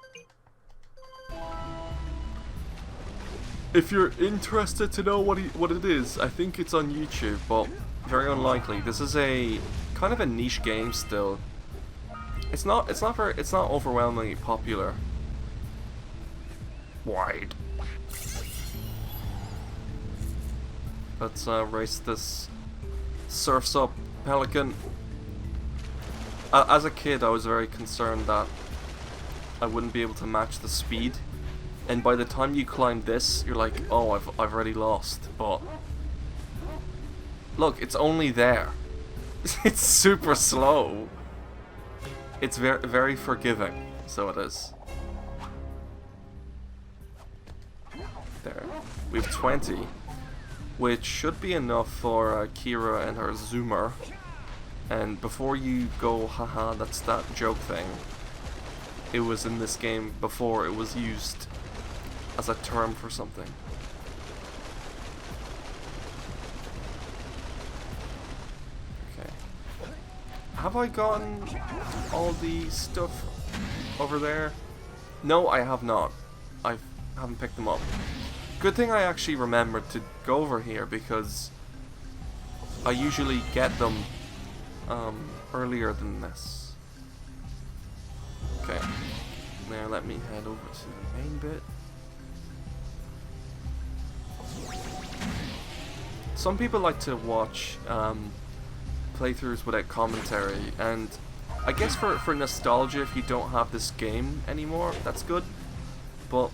[SPEAKER 1] If you're interested to know what it is, I think it's on YouTube, but very unlikely. This is a kind of a niche game still. It's not overwhelmingly popular. Wide. Let's race this Surf's Up pelican. As a kid, I was very concerned that I wouldn't be able to match the speed. And by the time you climb this, you're like, oh, I've already lost. But look, it's only there. It's super slow. It's very forgiving, so it is. There, we have 20, which should be enough for Kira and her zoomer. And before you go, haha, that's that joke thing. It was in this game before it was used as a term for something. Okay. Have I gotten all the stuff over there? No, I have not. I haven't picked them up. Good thing I actually remembered to go over here because I usually get them earlier than this. Okay. Now let me head over to the main bit. Some people like to watch playthroughs without commentary, and I guess for nostalgia, if you don't have this game anymore, that's good. But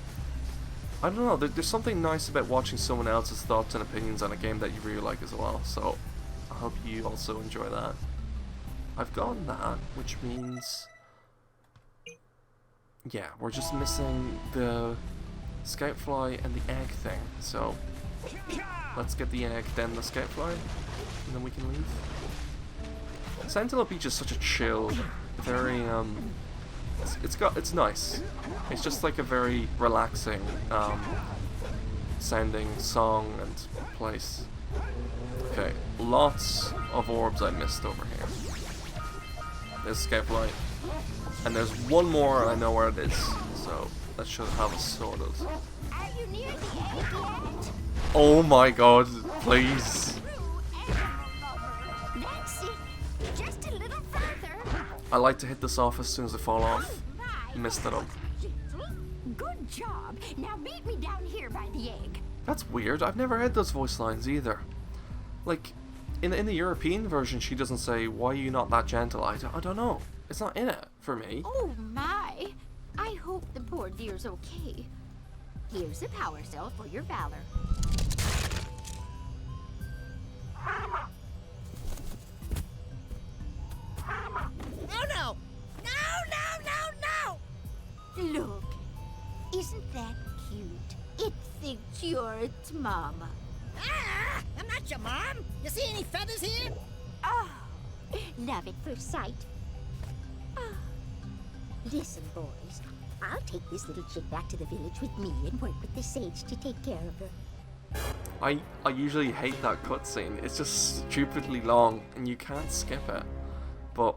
[SPEAKER 1] I don't know, there's something nice about watching someone else's thoughts and opinions on a game that you really like as well. So I hope you also enjoy that. I've gotten that, which means, yeah, we're just missing the scoutfly and the egg thing. So let's get the egg, then the scoutfly, and then we can leave. Sentinel Beach is such a chill, very it's nice. It's just like a very relaxing sounding song and place. Okay, lots of orbs I missed over here. There's scoutfly, and there's one more and I know where it is. So that should have us sorted.
[SPEAKER 13] Are you near the egg yet?
[SPEAKER 1] Oh my god, please.
[SPEAKER 13] That's it. Just a little further.
[SPEAKER 1] I like to hit this off as soon as I fall off. Missed it up.
[SPEAKER 13] Good job. Now meet me down here by the egg.
[SPEAKER 1] That's weird. I've never heard those voice lines either. Like, in the European version, she doesn't say, "Why are you not that gentle?" I don't know. It's not in it for me.
[SPEAKER 13] Oh my. I hope the poor dear's okay. Here's a power cell for your valor.
[SPEAKER 3] Oh no! No!
[SPEAKER 13] Look, isn't that cute? It thinks you're its mama.
[SPEAKER 3] Ah! I'm not your mom! You see any feathers here?
[SPEAKER 13] Oh, love at first sight. Oh. Listen, boys. I'll take this little chick back to the village with me and work with the sage to take care of her.
[SPEAKER 1] I usually hate that cutscene. It's just stupidly long, and you can't skip it. But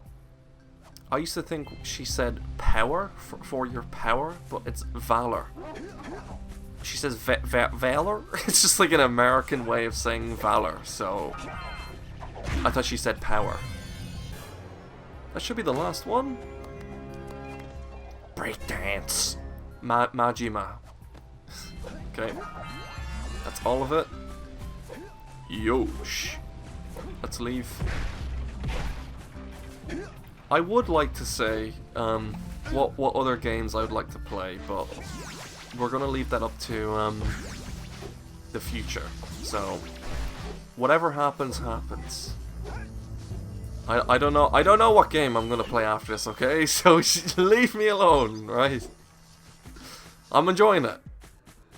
[SPEAKER 1] I used to think she said power for your power, but it's valor. She says valor? It's just like an American way of saying valor, so I thought she said power. That should be the last one. Breakdance. Majima. Okay. That's all of it. Yosh. Let's leave. I would like to say what other games I would like to play, but we're gonna leave that up to the future. So whatever happens, happens. I don't know what game I'm gonna play after this, okay? So leave me alone, right? I'm enjoying it,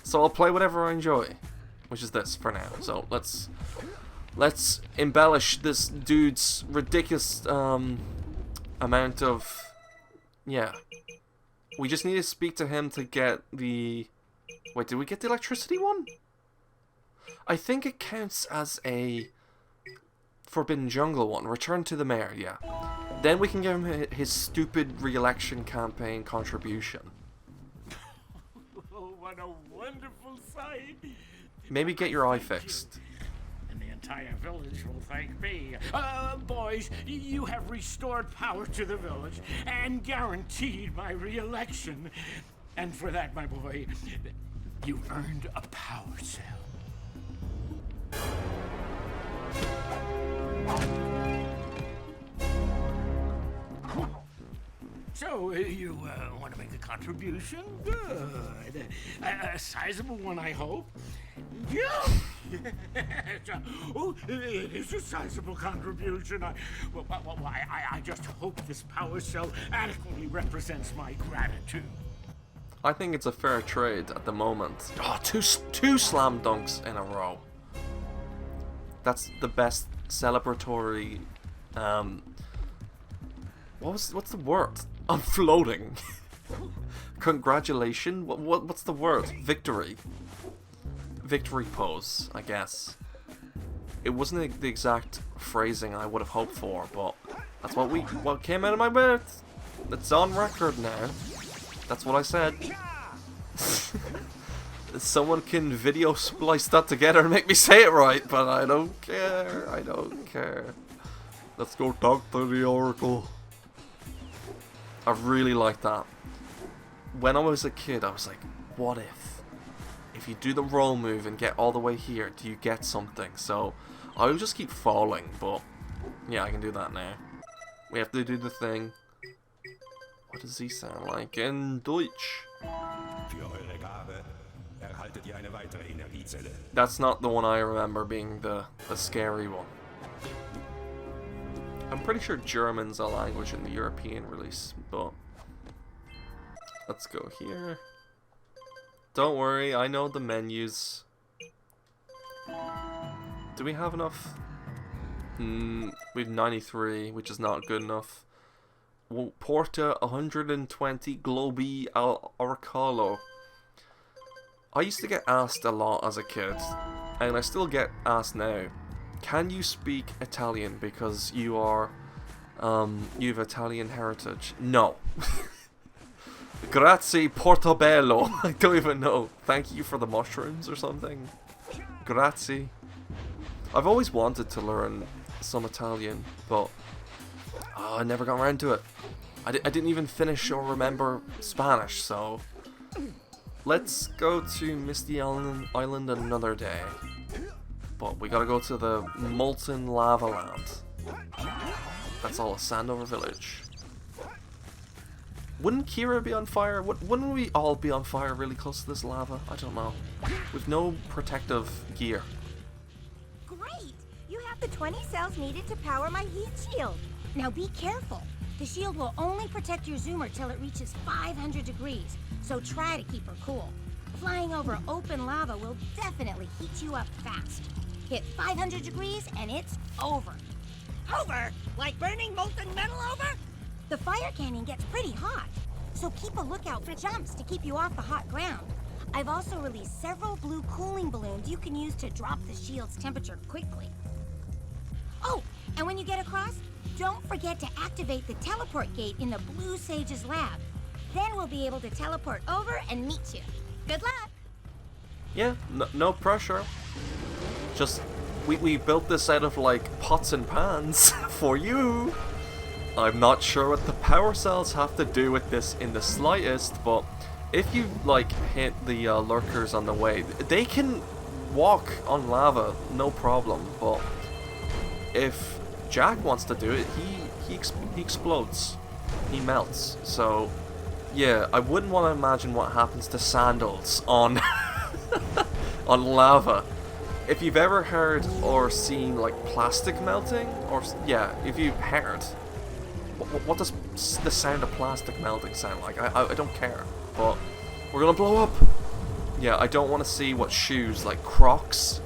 [SPEAKER 1] so I'll play whatever I enjoy, which is this for now. So let's embellish this dude's ridiculous amount of, yeah. We just need to speak to him to get the... Wait, did we get the electricity one? I think it counts as a Forbidden Jungle one. Return to the mayor, yeah. Then we can give him his stupid re-election campaign contribution.
[SPEAKER 14] Oh, what a wonderful sight!
[SPEAKER 1] Maybe get your eye fixed.
[SPEAKER 14] And the entire village will thank me. Boys, you have restored power to the village and guaranteed my re-election. And for that, my boy, you've earned a power cell. So, you want to make a contribution? Good. A sizable one, I hope. Yeah. Oh, it is a sizable contribution. I just hope this power cell adequately represents my gratitude.
[SPEAKER 1] I think it's a fair trade at the moment. Oh, two slam dunks in a row. That's the best celebratory. What's the word? I'm floating. Congratulations. What's the word? Victory. Victory pose, I guess. It wasn't the exact phrasing I would have hoped for, but that's what came out of my mouth. It's on record now. That's what I said. Someone can video splice that together and make me say it right, but I don't care. I don't care. Let's go talk to the Oracle. I really like that. When I was a kid, I was like, what if you do the roll move and get all the way here, do you get something? So I'll just keep falling, but yeah, I can do that now. We have to do the thing. What does he sound like in Deutsch? That's not the one I remember being the scary one. I'm pretty sure German's a language in the European release, but let's go here. Don't worry, I know the menus. Do we have enough? We have 93, which is not good enough. Porta 120 Globi al Orcalo. I used to get asked a lot as a kid, and I still get asked now. Can you speak Italian because you are, you have Italian heritage? No. Grazie portobello. I don't even know. Thank you for the mushrooms or something. Grazie. I've always wanted to learn some Italian, but I never got around to it. I didn't even finish or remember Spanish, so let's go to Misty Island another day. But we gotta go to the Molten Lava Land. That's all a Sandover village. Wouldn't Kira be on fire? Wouldn't we all be on fire really close to this lava? I don't know. With no protective gear.
[SPEAKER 6] Great! You have the 20 cells needed to power my heat shield. Now be careful. The shield will only protect your zoomer till it reaches 500 degrees, so try to keep her cool. Flying over open lava will definitely heat you up fast. Hit 500 degrees and it's over.
[SPEAKER 3] Over? Like burning molten metal over?
[SPEAKER 6] The fire canyon gets pretty hot, so keep a lookout for jumps to keep you off the hot ground. I've also released several blue cooling balloons you can use to drop the shield's temperature quickly. Oh, and when you get across, don't forget to activate the teleport gate in the Blue Sage's lab. Then we'll be able to teleport over and meet you. Good luck!
[SPEAKER 1] Yeah, no pressure. Just, we built this out of like pots and pans for you. I'm not sure what the power cells have to do with this in the slightest, but if you like hit the lurkers on the way, they can walk on lava, no problem. But if Jak wants to do it, he explodes, he melts. So yeah, I wouldn't want to imagine what happens to sandals on on lava. If you've ever heard or seen like plastic melting, or yeah, if you've heard. What does the sound of plastic melting sound like? I don't care, but we're gonna blow up. Yeah, I don't want to see what shoes, like Crocs.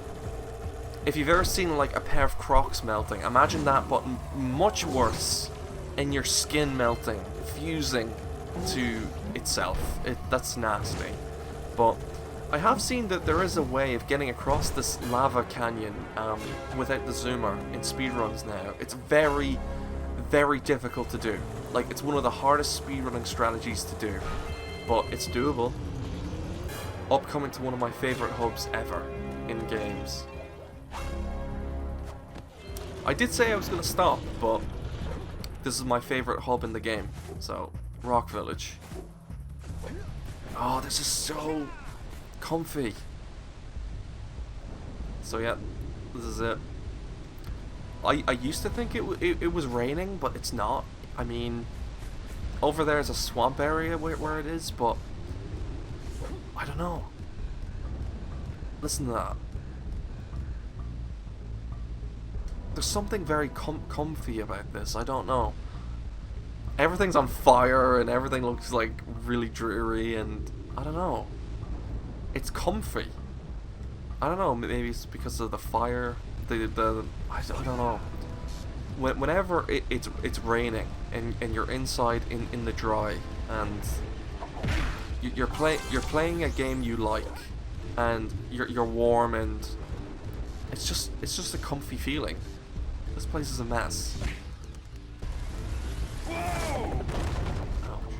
[SPEAKER 1] If you've ever seen like a pair of Crocs melting, imagine that, but much worse, and your skin melting, fusing to itself. That's nasty. But I have seen that there is a way of getting across this lava canyon without the zoomer in speedruns now. It's very difficult to do. Like, it's one of the hardest speedrunning strategies to do, but it's doable. Upcoming to one of my favorite hubs ever in games. I did say I was gonna stop, but this is my favorite hub in the game. So, Rock Village. Oh, this is so comfy. So yeah, this is it. I used to think it was raining, but it's not. I mean, over there is a swamp area where it is, but I don't know. Listen to that. There's something very comfy about this. I don't know. Everything's on fire and everything looks like really dreary, and I don't know. It's comfy. I don't know. Maybe it's because of the fire. I don't know. Whenever it's raining and you're inside in the dry and you're playing a game you like and you're warm and it's just a comfy feeling. This place is a mess.
[SPEAKER 2] Whoa! Ouch.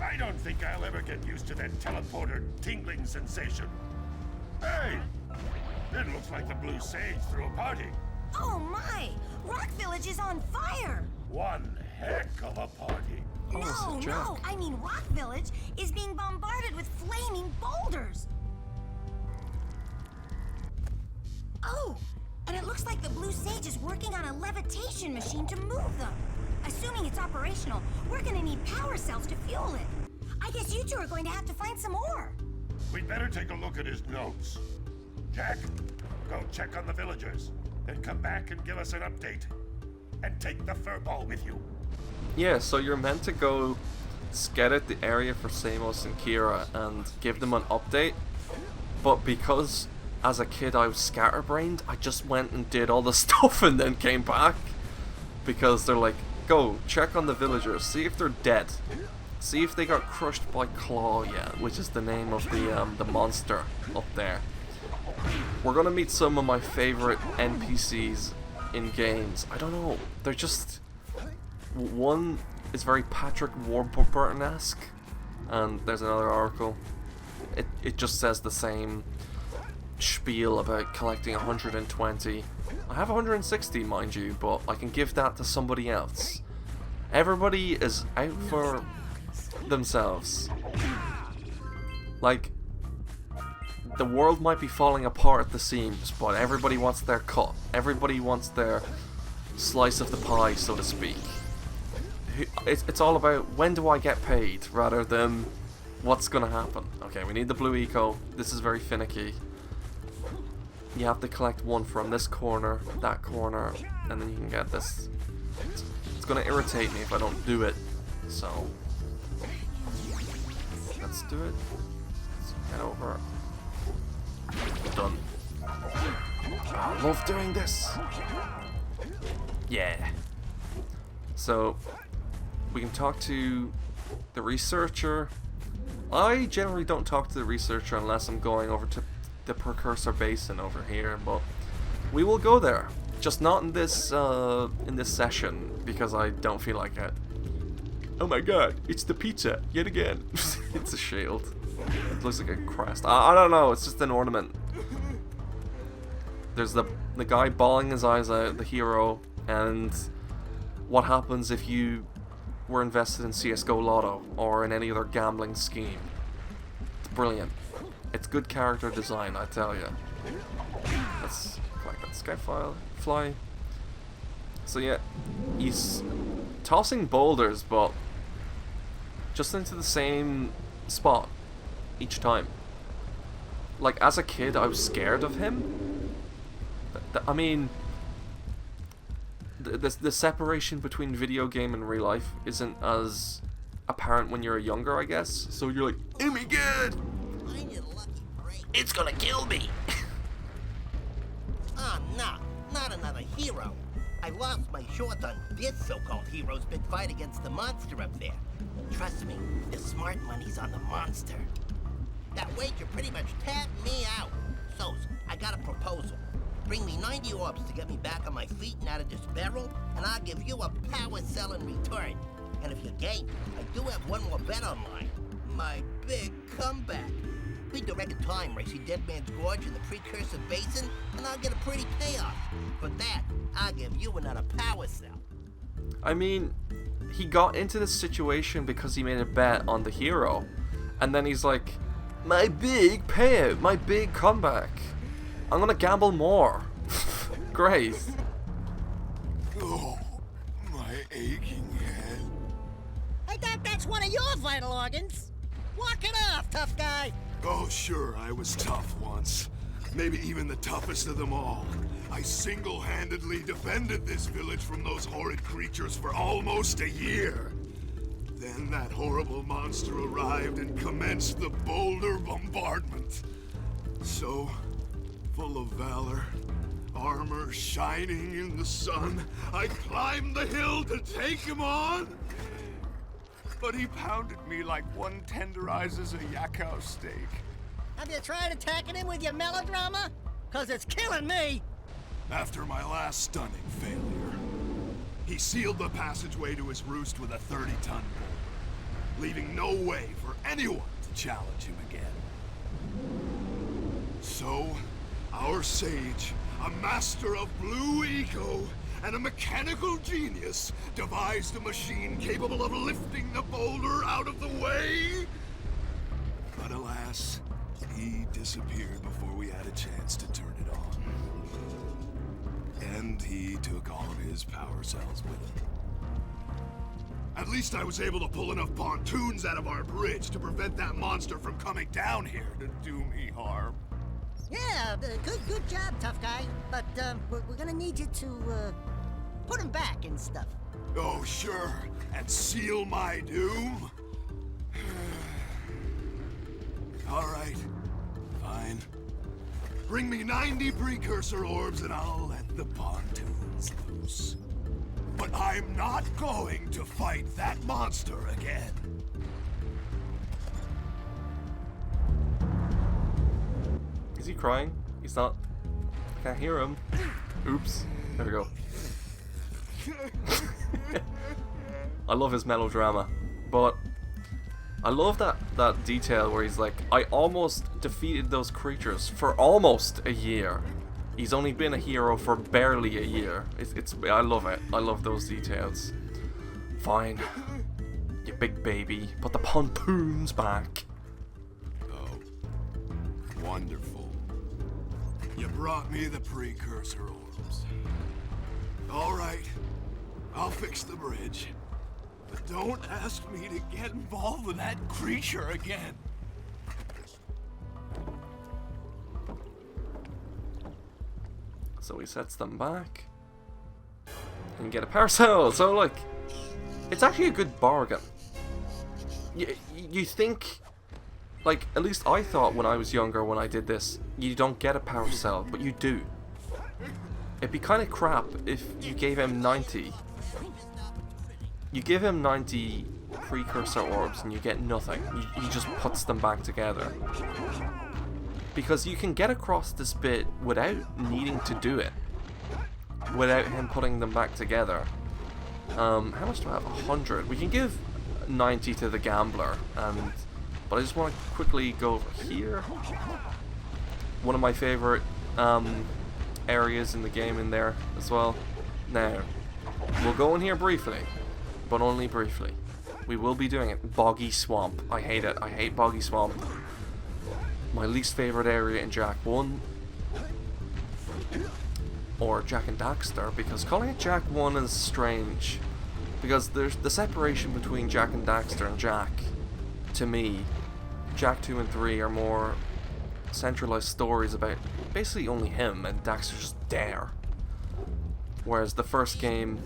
[SPEAKER 2] I don't think I'll ever get used to that teleporter tingling sensation. Hey! It looks like the Blue Sage threw a party.
[SPEAKER 6] Oh my! Rock Village is on fire!
[SPEAKER 2] One heck of a party.
[SPEAKER 6] No, I mean Rock Village is being bombarded with flaming boulders! Oh! And it looks like the Blue Sage is working on a levitation machine to move them. Assuming it's operational, we're gonna need power cells to fuel it. I guess you two are going to have to find some more.
[SPEAKER 2] We'd better take a look at his notes. Jak, go check on the villagers, then come back and give us an update. And take the furball with you.
[SPEAKER 1] Yeah, so you're meant to go scout out the area for Samos and Kira and give them an update. But because as a kid I was scatterbrained, I just went and did all the stuff and then came back. Because they're like, go check on the villagers, see if they're dead. See if they got crushed by Claw yet, which is the name of the monster up there. We're gonna meet some of my favorite NPCs in games. I don't know, they're just one is very Patrick Warburton-esque, and there's another article. It just says the same spiel about collecting 120. I have 160, mind you, but I can give that to somebody else. Everybody is out for themselves. Like, the world might be falling apart at the seams, but everybody wants their cut. Everybody wants their slice of the pie, so to speak. It's all about when do I get paid, rather than what's gonna happen. Okay, we need the blue eco. This is very finicky. You have to collect one from this corner, that corner, and then you can get this. It's gonna irritate me if I don't do it, so let's do it. Let's head over. Done. I love doing this. Yeah. So we can talk to the researcher. I generally don't talk to the researcher unless I'm going over to the precursor basin over here, but we will go there. Just not in this session, because I don't feel like it. Oh my god, it's the pizza yet again. It's a shield. It looks like a crest. I don't know, it's just an ornament. There's the guy bawling his eyes out, the hero, and what happens if you were invested in CSGO Lotto or in any other gambling scheme. It's brilliant. It's good character design, I tell you. Let's collect that skyfile, fly. So yeah, he's tossing boulders, but just into the same spot each time. Like, as a kid, I was scared of him. I mean, the separation between video game and real life isn't as apparent when you're younger, I guess. So you're like, oh my god, it's gonna kill me.
[SPEAKER 15] Oh no, not another hero. I lost my short on this so-called hero's big fight against the monster up there. Trust me, the smart money's on the monster. That wager pretty much tapped me out. So, I got a proposal. Bring me 90 orbs to get me back on my feet and out of this barrel, and I'll give you a power cell in return. And if you're game, I do have one more bet on mine. My big comeback. Redirect a time where I see Dead Man's Gorge in the precursor basin, and I'll get a pretty payoff. For that, I'll give you another power cell.
[SPEAKER 1] I mean, he got into this situation because he made a bet on the hero, and then he's like, my big payout, my big comeback. I'm gonna gamble more. Great.
[SPEAKER 11] Oh, my aching head.
[SPEAKER 3] I thought that's one of your vital organs. Walk it off, tough guy.
[SPEAKER 11] Oh, sure, I was tough once. Maybe even the toughest of them all. I single-handedly defended this village from those horrid creatures for almost a year. Then that horrible monster arrived and commenced the boulder bombardment. So, full of valor, armor shining in the sun, I climbed the hill to take him on. But he pounded me like one tenderizes a yakao steak.
[SPEAKER 3] Have you tried attacking him with your melodrama? Cause it's killing me.
[SPEAKER 11] After my last stunning failure, he sealed the passageway to his roost with a 30-ton boulder, leaving no way for anyone to challenge him again. So, our sage, a master of blue eco, and a mechanical genius, devised a machine capable of lifting the boulder out of the way. But alas, he disappeared before we had a chance to turn it on. And he took all of his power cells with him. At least I was able to pull enough pontoons out of our bridge to prevent that monster from coming down here to do me harm.
[SPEAKER 3] Yeah, good job, tough guy. But we're gonna need you to put him back and stuff.
[SPEAKER 11] Oh, sure. And seal my doom? All right. Fine. Bring me 90 precursor orbs and I'll let the pontoons loose. But I'm not going to fight that monster again.
[SPEAKER 1] Is he crying? He's not. I can't hear him. Oops. There we go. I love his melodrama. But I love that detail where he's like, I almost defeated those creatures for almost a year. He's only been a hero for barely a year. I love it. I love those details. Fine. You big baby. Put the pontoons back.
[SPEAKER 9] Oh, wonderful. You brought me the precursor orbs. All right, I'll fix the bridge. But don't ask me to get involved with that creature again.
[SPEAKER 1] So he sets them back. And you get a parasol. So, like, it's actually a good bargain. You think, like, at least I thought when I was younger when I did this, you don't get a power cell, but you do. It'd be kind of crap if you gave him 90. You give him 90 precursor orbs and you get nothing. He just puts them back together. Because you can get across this bit without needing to do it. Without him putting them back together. How much do I have? 100. We can give 90 to the gambler. But I just want to quickly go over here. One of my favorite areas in the game in there as well. Now, we'll go in here briefly. But only briefly. We will be doing it. Boggy Swamp. I hate it. I hate Boggy Swamp. My least favorite area in Jak 1. Or Jak and Daxter, because calling it Jak 1 is strange. Because there's the separation between Jak and Daxter and Jak. To me, Jak 2 and 3 are more centralized stories about basically only him, and Daxter's just there. Whereas the first game,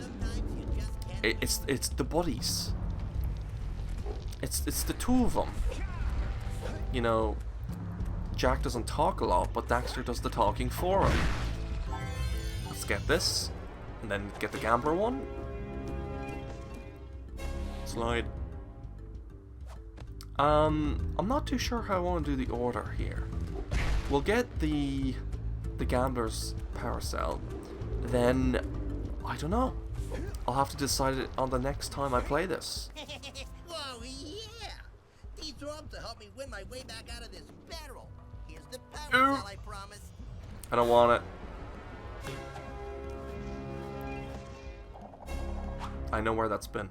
[SPEAKER 1] it's the buddies. It's the two of them. You know, Jak doesn't talk a lot, but Daxter does the talking for him. Let's get this, and then get the gambler one. Slide. I'm not too sure how I want to do the order here. We'll get the gambler's power cell, then I don't know. I'll have to decide it on the next time I play this.
[SPEAKER 15] Oh, yeah! These orbs will help me win my way back out of this barrel. Here's the power cell I promised.
[SPEAKER 1] I don't want it. I know where that's been.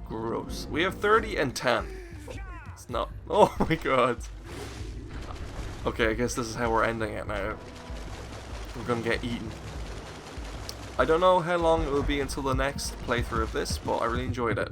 [SPEAKER 1] Gross. We have 30 and 10. It's not... Oh my god. Okay, I guess this is how we're ending it now. We're gonna get eaten. I don't know how long it will be until the next playthrough of this, but I really enjoyed it.